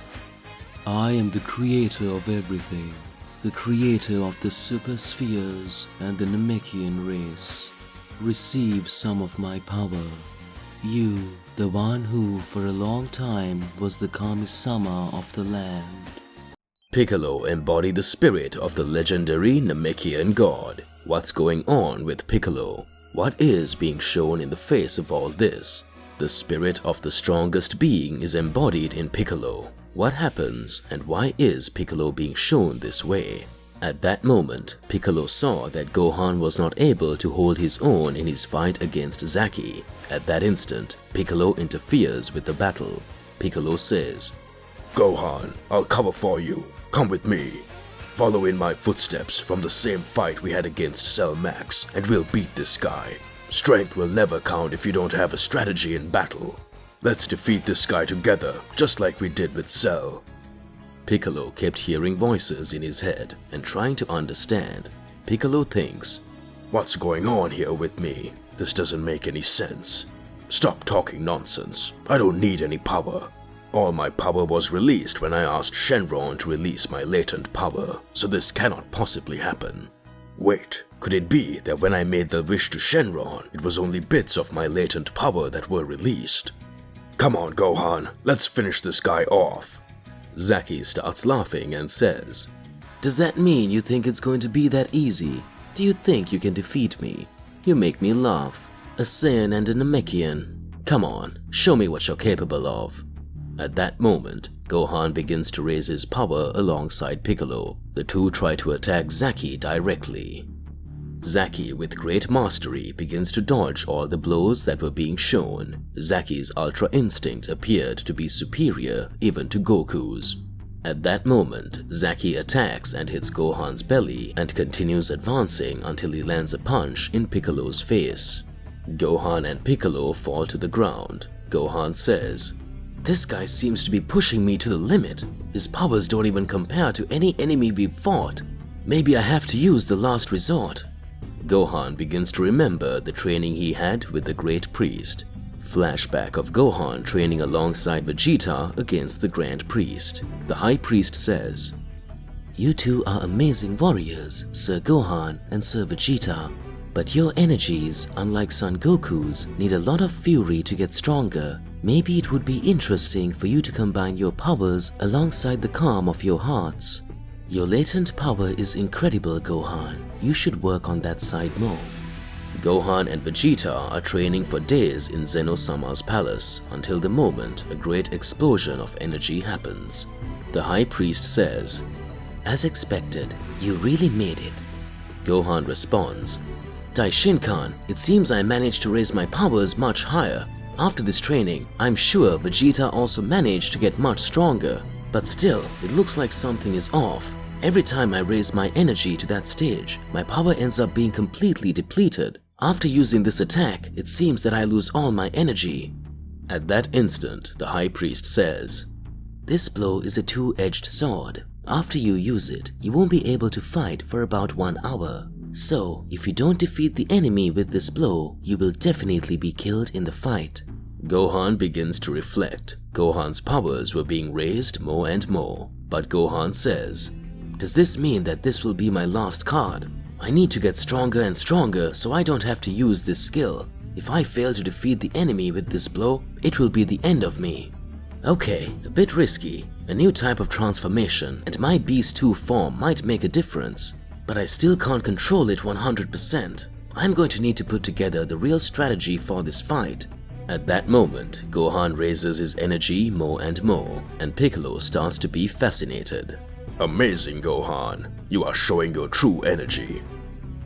"I am the creator of everything, the creator of the super spheres and the Namekian race. Receive some of my power. You, the one who for a long time was the Kami-sama of the land." Piccolo embodied the spirit of the legendary Namekian god. What's going on with Piccolo? What is being shown in the face of all this? The spirit of the strongest being is embodied in Piccolo. What happens and why is Piccolo being shown this way? At that moment, Piccolo saw that Gohan was not able to hold his own in his fight against Zaki. At that instant, Piccolo interferes with the battle. Piccolo says, Gohan, I'll cover for you. Come with me. Follow in my footsteps from the same fight we had against Cell Max, and we'll beat this guy. Strength will never count if you don't have a strategy in battle. Let's defeat this guy together, just like we did with Cell. Piccolo kept hearing voices in his head and trying to understand. Piccolo thinks, What's going on here with me? This doesn't make any sense. Stop talking nonsense. I don't need any power. All my power was released when I asked Shenron to release my latent power, so this cannot possibly happen. Wait, could it be that when I made the wish to Shenron, it was only bits of my latent power that were released? Come on, Gohan, let's finish this guy off. Zaki starts laughing and says, "Does that mean you think it's going to be that easy? Do you think you can defeat me? You make me laugh. A Saiyan and a Namekian. Come on, show me what you're capable of." At that moment, Gohan begins to raise his power alongside Piccolo. The two try to attack Zaki directly. Zaki, with great mastery, begins to dodge all the blows that were being shown. Zaki's Ultra Instinct appeared to be superior even to Goku's. At that moment, Zaki attacks and hits Gohan's belly and continues advancing until he lands a punch in Piccolo's face. Gohan and Piccolo fall to the ground. Gohan says, "This guy seems to be pushing me to the limit. His powers don't even compare to any enemy we've fought. Maybe I have to use the last resort." Gohan begins to remember the training he had with the Great Priest. Flashback of Gohan training alongside Vegeta against the Grand Priest. The High Priest says, "You two are amazing warriors, Sir Gohan and Sir Vegeta. But your energies, unlike Son Goku's, need a lot of fury to get stronger. Maybe it would be interesting for you to combine your powers alongside the calm of your hearts. Your latent power is incredible, Gohan. You should work on that side more." Gohan and Vegeta are training for days in Zeno-sama's palace until the moment a great explosion of energy happens. The High Priest says, "As expected, you really made it." Gohan responds, "Daishin-kan, it seems I managed to raise my powers much higher. After this training, I'm sure Vegeta also managed to get much stronger. But still, it looks like something is off. Every time I raise my energy to that stage, my power ends up being completely depleted. After using this attack, it seems that I lose all my energy." At that instant, the High Priest says, "This blow is a two-edged sword. After you use it, you won't be able to fight for about 1 hour. So, if you don't defeat the enemy with this blow, you will definitely be killed in the fight." Gohan begins to reflect. Gohan's powers were being raised more and more. But Gohan says, "Does this mean that this will be my last card? I need to get stronger and stronger so I don't have to use this skill. If I fail to defeat the enemy with this blow, it will be the end of me. Okay, a bit risky. A new type of transformation and my Beast 2 form might make a difference, but I still can't control it 100%. I'm going to need to put together the real strategy for this fight. At that moment, Gohan raises his energy more and more, and Piccolo starts to be fascinated. Amazing, Gohan. You are showing your true energy.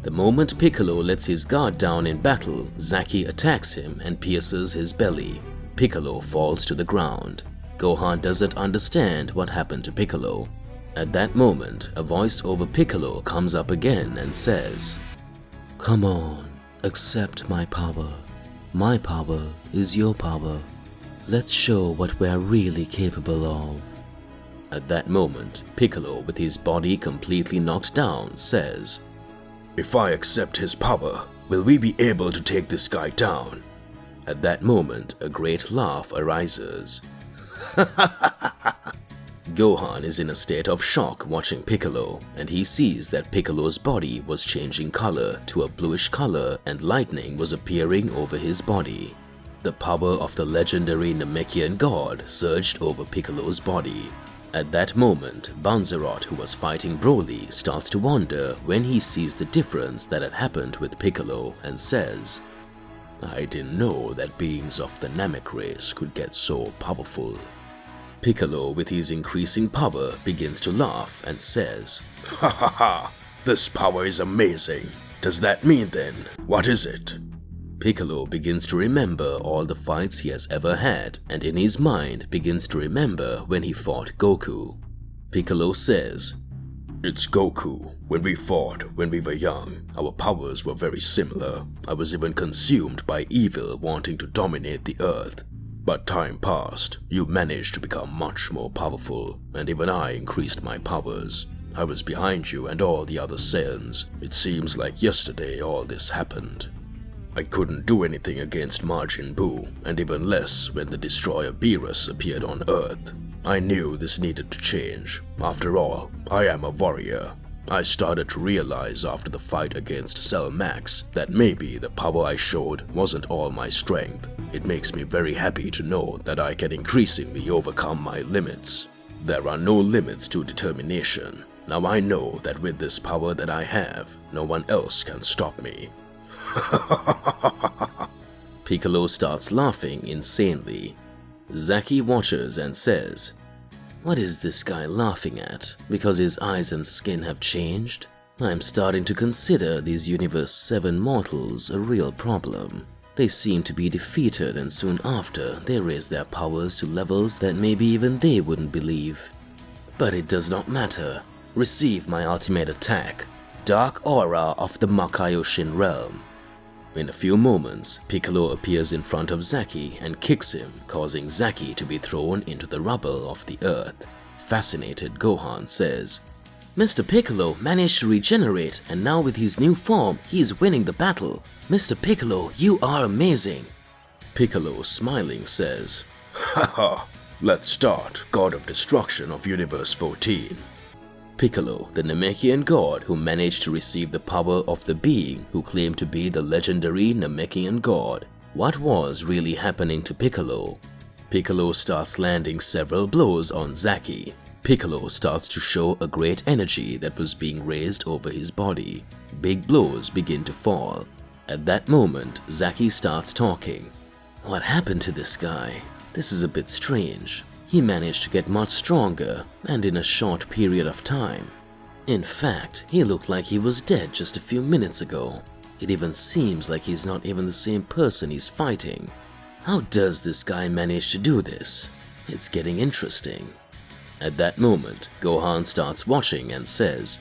The moment Piccolo lets his guard down in battle, Zaki attacks him and pierces his belly. Piccolo falls to the ground. Gohan doesn't understand what happened to Piccolo. At that moment, a voice over Piccolo comes up again and says, "Come on, accept my power. My power is your power. Let's show what we're really capable of." At that moment, Piccolo, with his body completely knocked down, says, "If I accept his power, will we be able to take this guy down?" At that moment, a great laugh arises. Gohan is in a state of shock watching Piccolo, and he sees that Piccolo's body was changing color to a bluish color and lightning was appearing over his body. The power of the legendary Namekian god surged over Piccolo's body. At that moment, Banzerot, who was fighting Broly, starts to wonder when he sees the difference that had happened with Piccolo and says, "I didn't know that beings of the Namek race could get so powerful." Piccolo, with his increasing power, begins to laugh and says, "Ha ha ha! This power is amazing. Does that mean then, what is it?" Piccolo begins to remember all the fights he has ever had, and in his mind begins to remember when he fought Goku. Piccolo says, "It's Goku. When we fought when we were young, our powers were very similar. I was even consumed by evil wanting to dominate the earth. But time passed, you managed to become much more powerful, and even I increased my powers. I was behind you and all the other Saiyans. It seems like yesterday all this happened. I couldn't do anything against Majin Buu, and even less when the destroyer Beerus appeared on Earth. I knew this needed to change. After all, I am a warrior. I started to realize after the fight against Cell Max that maybe the power I showed wasn't all my strength. It makes me very happy to know that I can increasingly overcome my limits. There are no limits to determination. Now I know that with this power that I have, no one else can stop me." Piccolo starts laughing insanely. Zaki watches and says, "What is this guy laughing at? Because his eyes and skin have changed? I'm starting to consider these Universe 7 mortals a real problem. They seem to be defeated and soon after they raise their powers to levels that maybe even they wouldn't believe. But it does not matter. Receive my ultimate attack, Dark Aura of the Makaioshin realm." In a few moments, Piccolo appears in front of Zaki and kicks him, causing Zaki to be thrown into the rubble of the earth. Fascinated Gohan says, "Mr. Piccolo managed to regenerate, and now with his new form, he is winning the battle. Mr. Piccolo, you are amazing." Piccolo, smiling, says, "Haha, let's start, God of Destruction of Universe 14. Piccolo, the Namekian god who managed to receive the power of the being who claimed to be the legendary Namekian god. What was really happening to Piccolo? Piccolo starts landing several blows on Zaki. Piccolo starts to show a great energy that was being raised over his body. Big blows begin to fall. At that moment, Zaki starts talking. "What happened to this guy? This is a bit strange. He managed to get much stronger, and in a short period of time. In fact, he looked like he was dead just a few minutes ago. It even seems like he's not even the same person he's fighting. How does this guy manage to do this? It's getting interesting." At that moment, Gohan starts watching and says,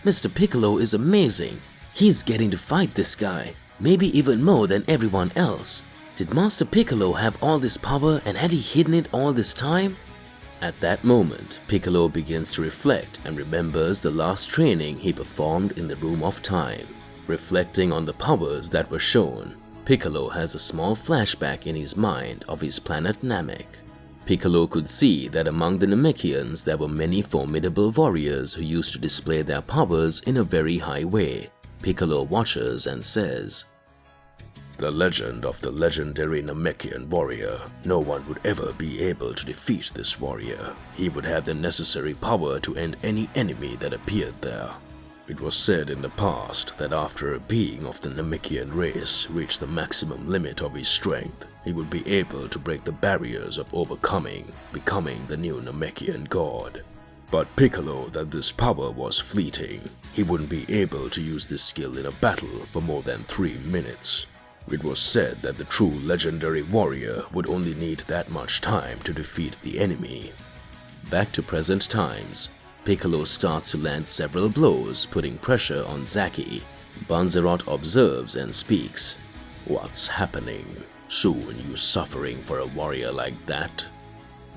"Mr. Piccolo is amazing. He's getting to fight this guy, maybe even more than everyone else. Did Master Piccolo have all this power and had he hidden it all this time?" At that moment, Piccolo begins to reflect and remembers the last training he performed in the Room of Time. Reflecting on the powers that were shown, Piccolo has a small flashback in his mind of his planet Namek. Piccolo could see that among the Namekians there were many formidable warriors who used to display their powers in a very high way. Piccolo watches and says, The legend of the legendary Namekian warrior. No one would ever be able to defeat this warrior. He would have the necessary power to end any enemy that appeared there. It was said in the past that after a being of the Namekian race reached the maximum limit of his strength, he would be able to break the barriers of overcoming, becoming the new Namekian god. But Piccolo that this power was fleeting. He wouldn't be able to use this skill in a battle for more than 3 minutes. It was said that the true legendary warrior would only need that much time to defeat the enemy. Back to present times, Piccolo starts to land several blows, putting pressure on Zaki. Banzerot observes and speaks. What's happening? Soon you suffering for a warrior like that?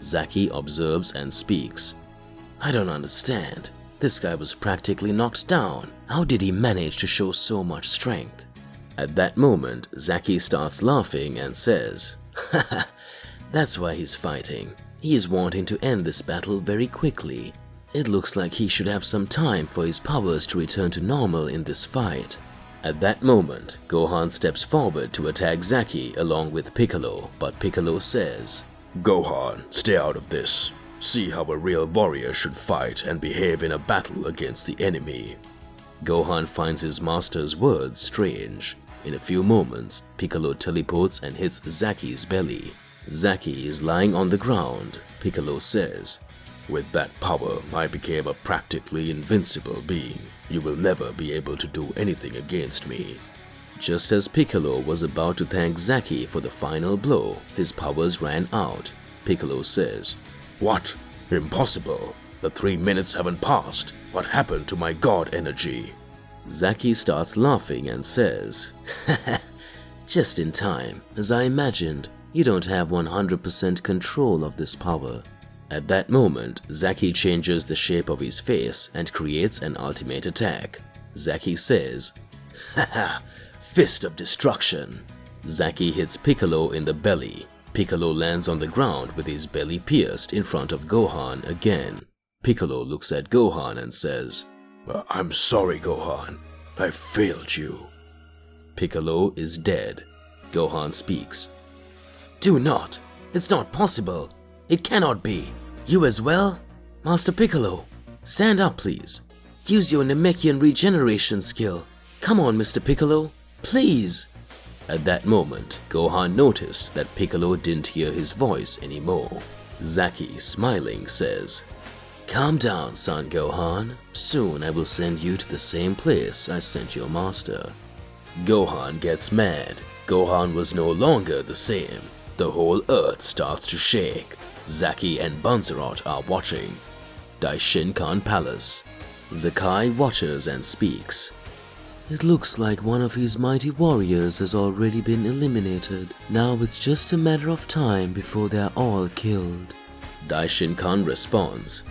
Zaki observes and speaks. I don't understand. This guy was practically knocked down. How did he manage to show so much strength? At that moment, Zaki starts laughing and says, Haha, that's why he's fighting. He is wanting to end this battle very quickly. It looks like he should have some time for his powers to return to normal in this fight. At that moment, Gohan steps forward to attack Zaki along with Piccolo, but Piccolo says, Gohan, stay out of this. See how a real warrior should fight and behave in a battle against the enemy. Gohan finds his master's words strange. In a few moments, Piccolo teleports and hits Zaki's belly. Zaki is lying on the ground. Piccolo says, With that power, I became a practically invincible being. You will never be able to do anything against me. Just as Piccolo was about to thank Zaki for the final blow, his powers ran out. Piccolo says, What? Impossible. The 3 minutes haven't passed. What happened to my god energy? Zaki starts laughing and says, Just in time. As I imagined, you don't have 100% control of this power. At that moment, Zaki changes the shape of his face and creates an ultimate attack. Zaki says, Haha, Fist of Destruction. Zaki hits Piccolo in the belly. Piccolo lands on the ground with his belly pierced in front of Gohan again. Piccolo looks at Gohan and says, I'm sorry, Gohan. I failed you. Piccolo is dead. Gohan speaks. Do not. It's not possible. It cannot be. You as well? Master Piccolo, stand up please. Use your Namekian regeneration skill. Come on, Mr. Piccolo. Please. At that moment, Gohan noticed that Piccolo didn't hear his voice anymore. Zaki, smiling, says, Calm down, son Gohan. Soon I will send you to the same place I sent your master. Gohan gets mad. Gohan was no longer the same. The whole earth starts to shake. Zaki and Banzerot are watching. Daishinkan Palace. Zakai watches and speaks. It looks like one of his mighty warriors has already been eliminated. Now it's just a matter of time before they're all killed. Daishinkan responds,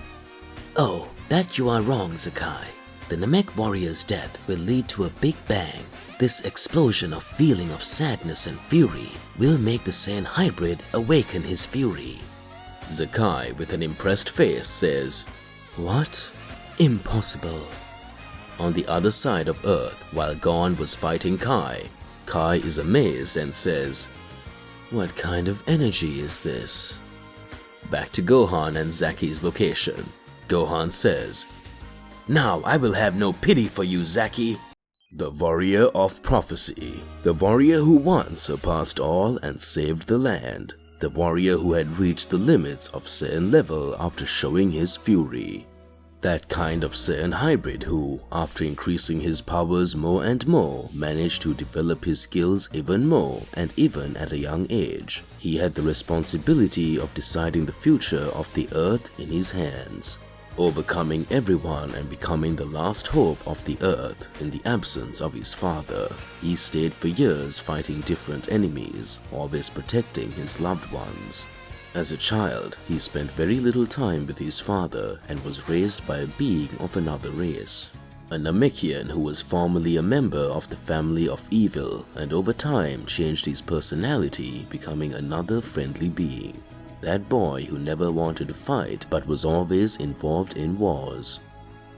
Oh, that you are wrong, Zakai. The Namek warrior's death will lead to a big bang. This explosion of feeling of sadness and fury will make the Saiyan hybrid awaken his fury. Zakai, with an impressed face, says, What? Impossible. On the other side of Earth, while Gon was fighting Kai, Kai is amazed and says, What kind of energy is this? Back to Gohan and Zaki's location. Gohan says, Now I will have no pity for you, Zaki. The warrior of prophecy. The warrior who once surpassed all and saved the land. The warrior who had reached the limits of Saiyan level after showing his fury. That kind of Saiyan hybrid who, after increasing his powers more and more, managed to develop his skills even more and even at a young age. He had the responsibility of deciding the future of the earth in his hands. Overcoming everyone and becoming the last hope of the earth in the absence of his father. He stayed for years fighting different enemies, always protecting his loved ones. As a child, he spent very little time with his father and was raised by a being of another race. A Namekian who was formerly a member of the family of evil and over time changed his personality, becoming another friendly being. That boy who never wanted to fight but was always involved in wars.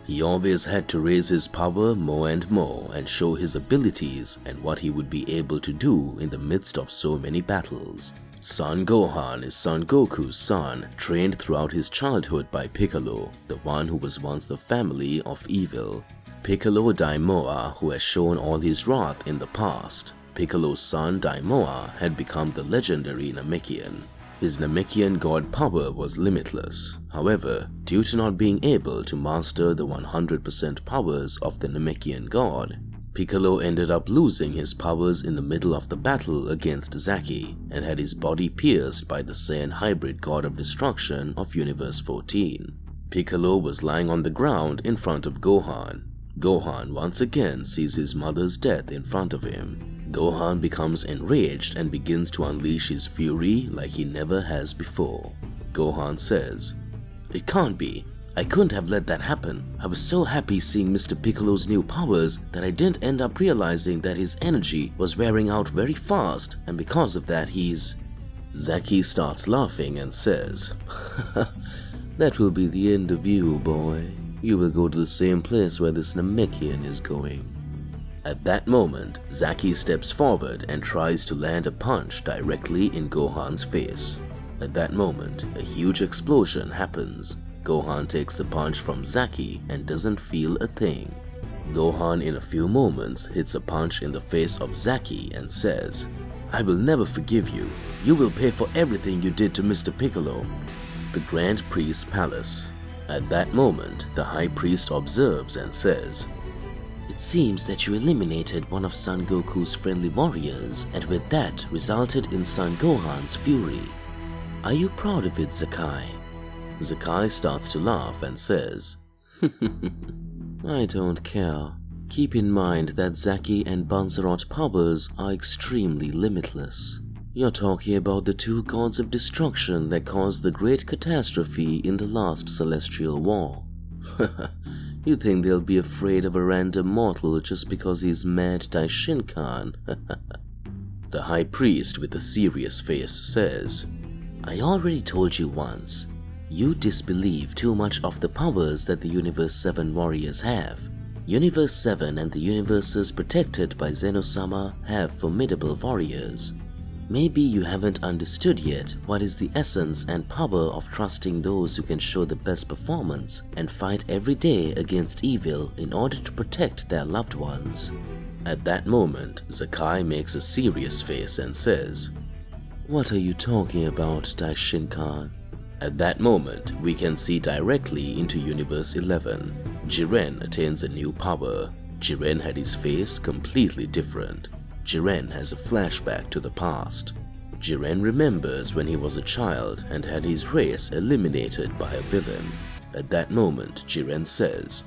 He always had to raise his power more and more and show his abilities and what he would be able to do in the midst of so many battles. Son Gohan is Son Goku's son, trained throughout his childhood by Piccolo, the one who was once the family of evil. Piccolo Daimoa, who has shown all his wrath in the past. Piccolo's son Daimoa had become the legendary Namekian. His Namekian god power was limitless. However, due to not being able to master the 100% powers of the Namekian god, Piccolo ended up losing his powers in the middle of the battle against Zaki and had his body pierced by the Saiyan hybrid god of destruction of Universe 14. Piccolo was lying on the ground in front of Gohan. Gohan once again sees his mother's death in front of him. Gohan becomes enraged and begins to unleash his fury like he never has before. Gohan says, "It can't be. I couldn't have let that happen. I was so happy seeing Mr. Piccolo's new powers that I didn't end up realizing that his energy was wearing out very fast, and because of that he's..." Zaki starts laughing and says, "That will be the end of you, boy. You will go to the same place where this Namekian is going." At that moment, Zaki steps forward and tries to land a punch directly in Gohan's face. At that moment, a huge explosion happens. Gohan takes the punch from Zaki and doesn't feel a thing. Gohan in a few moments hits a punch in the face of Zaki and says, "I will never forgive you. You will pay for everything you did to Mr. Piccolo." The Grand Priest's palace. At that moment, the High Priest observes and says, "It seems that you eliminated one of Son Goku's friendly warriors, and with that resulted in Son Gohan's fury. Are you proud of it, Zakai?" Zakai starts to laugh and says, "I don't care. Keep in mind that Zaki and Banzerot powers are extremely limitless. You're talking about the two gods of destruction that caused the great catastrophe in the last Celestial War. You think they'll be afraid of a random mortal just because he's mad Daishinkan?" The High Priest with a serious face says, "I already told you once. You disbelieve too much of the powers that the Universe 7 warriors have. Universe 7 and the universes protected by Zeno-sama have formidable warriors. Maybe you haven't understood yet what is the essence and power of trusting those who can show the best performance and fight every day against evil in order to protect their loved ones." At that moment, Zakai makes a serious face and says, "What are you talking about, Daishinkan?" At that moment, we can see directly into Universe 11. Jiren attains a new power. Jiren had his face completely different. Jiren has a flashback to the past. Jiren remembers when he was a child and had his race eliminated by a villain. At that moment, Jiren says,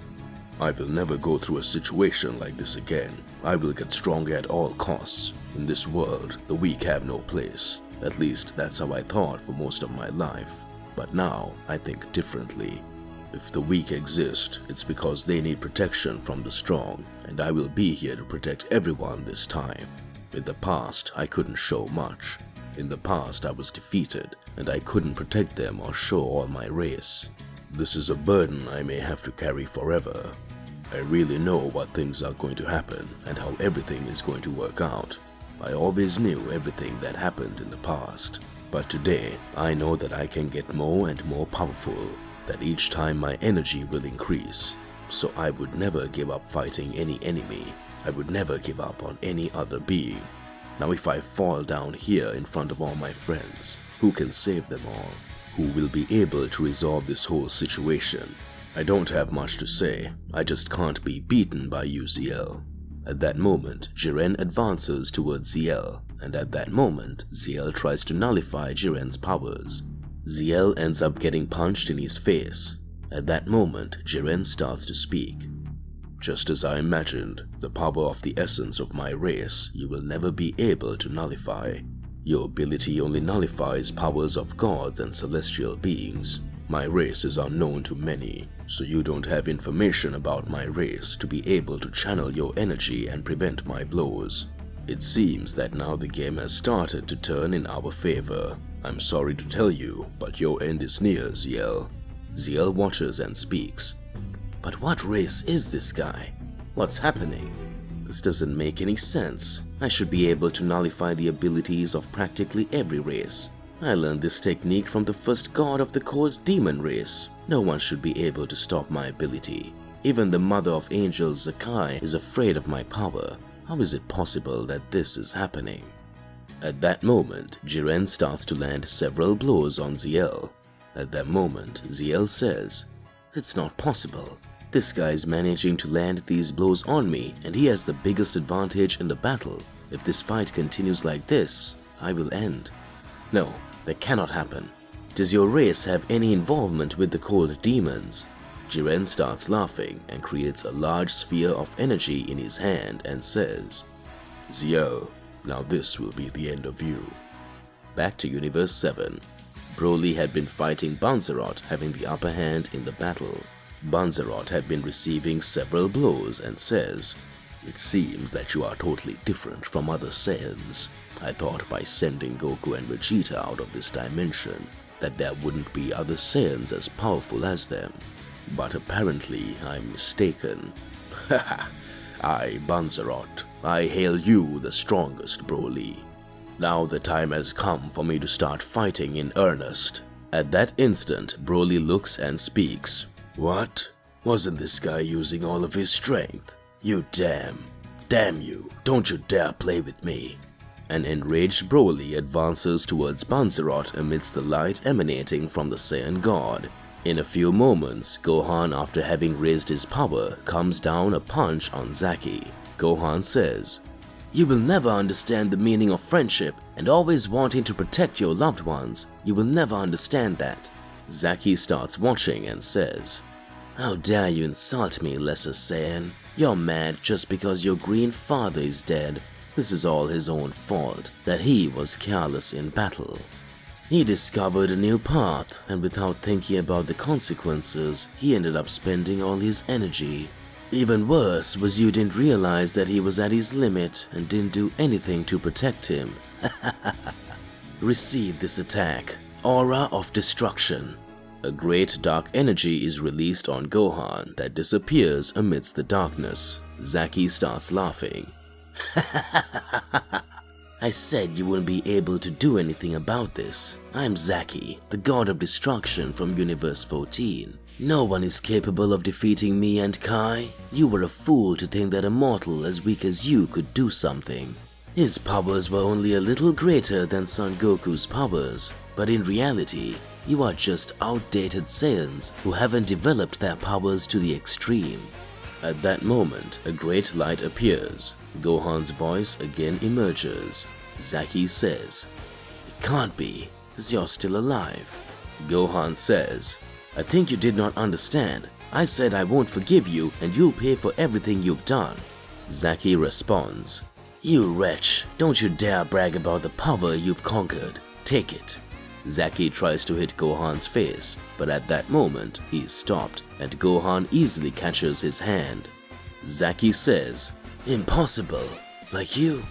"I will never go through a situation like this again. I will get stronger at all costs. In this world, the weak have no place. At least that's how I thought for most of my life. But now, I think differently. If the weak exist, it's because they need protection from the strong, and I will be here to protect everyone this time. In the past, I couldn't show much. In the past, I was defeated, and I couldn't protect them or show all my race. This is a burden I may have to carry forever. I really know what things are going to happen and how everything is going to work out. I always knew everything that happened in the past. But today, I know that I can get more and more powerful, that each time my energy will increase. So I would never give up fighting any enemy. I would never give up on any other being. Now if I fall down here in front of all my friends, who can save them all? Who will be able to resolve this whole situation? I don't have much to say. I just can't be beaten by you, Ziel." At that moment, Jiren advances towards Ziel, and at that moment, Ziel tries to nullify Jiren's powers. Ziel ends up getting punched in his face. At that moment, Jiren starts to speak. "Just as I imagined, the power of the essence of my race you will never be able to nullify. Your ability only nullifies powers of gods and celestial beings. My race is unknown to many, so you don't have information about my race to be able to channel your energy and prevent my blows. It seems that now the game has started to turn in our favor. I'm sorry to tell you, but your end is near, Ziel." Ziel watches and speaks. But what race is this guy? What's happening? This doesn't make any sense. I should be able to nullify the abilities of practically every race. I learned this technique from the first god of the cold demon race. No one should be able to stop my ability. Even the mother of angels, Zakai, is afraid of my power. How is it possible that this is happening? At that moment, Jiren starts to land several blows on Ziel. At that moment, Ziel says, "It's not possible. This guy is managing to land these blows on me and he has the biggest advantage in the battle. If this fight continues like this, I will end. No, that cannot happen. Does your race have any involvement with the cold demons?" Jiren starts laughing and creates a large sphere of energy in his hand and says, Ziel, now this will be the end of you. Back to Universe 7. Broly had been fighting Banzerot, having the upper hand in the battle. Banzerot had been receiving several blows and says, "It seems that you are totally different from other Saiyans. I thought by sending Goku and Vegeta out of this dimension that there wouldn't be other Saiyans as powerful as them. But apparently I'm mistaken. Haha, I, Banzerot, I hail you the strongest, Broly. Now the time has come for me to start fighting in earnest." At that instant, Broly looks and speaks. "What? Wasn't this guy using all of his strength? You damn you, don't you dare play with me." An enraged Broly advances towards Banzerot amidst the light emanating from the Saiyan God. In a few moments, Gohan, after having raised his power, comes down a punch on Zaki. Gohan says, "You will never understand the meaning of friendship and always wanting to protect your loved ones. You will never understand that." Zaki starts watching and says, "How dare you insult me, Lesser Saiyan? You're mad just because your green father is dead. This is all his own fault, that he was careless in battle. He discovered a new path, and without thinking about the consequences, he ended up spending all his energy. Even worse was you didn't realize that he was at his limit and didn't do anything to protect him. Receive this attack. Aura of Destruction." A great dark energy is released on Gohan that disappears amidst the darkness. Zaki starts laughing. "I said you wouldn't be able to do anything about this. I'm Zaki, the god of destruction from Universe 14. No one is capable of defeating me and Kai. You were a fool to think that a mortal as weak as you could do something. His powers were only a little greater than Son Goku's powers, but in reality, you are just outdated Saiyans who haven't developed their powers to the extreme." At that moment, a great light appears. Gohan's voice again emerges. Zaki says, "It can't be, as you're still alive." Gohan says, "I think you did not understand. I said I won't forgive you and you'll pay for everything you've done." Zaki responds, "You wretch, don't you dare brag about the power you've conquered. Take it." Zaki tries to hit Gohan's face, but at that moment, he is stopped and Gohan easily catches his hand. Zaki says, "Impossible, like you."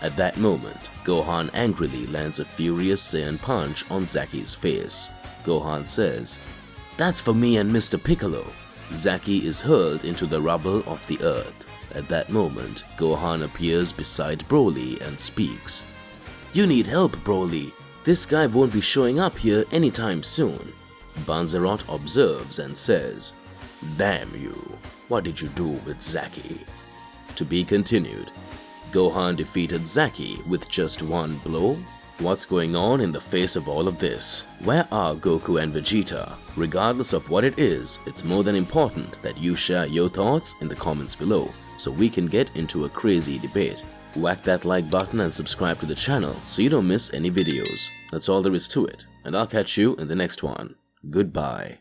At that moment, Gohan angrily lands a furious Saiyan punch on Zaki's face. Gohan says, "That's for me and Mr. Piccolo." Zaki is hurled into the rubble of the earth. At that moment, Gohan appears beside Broly and speaks. "You need help, Broly. This guy won't be showing up here anytime soon." Banzerot observes and says, "Damn you, what did you do with Zaki?" To be continued. Gohan defeated Zaki with just one blow? What's going on in the face of all of this? Where are Goku and Vegeta? Regardless of what it is, it's more than important that you share your thoughts in the comments below so we can get into a crazy debate. Whack that like button and subscribe to the channel so you don't miss any videos. That's all there is to it, and I'll catch you in the next one. Goodbye.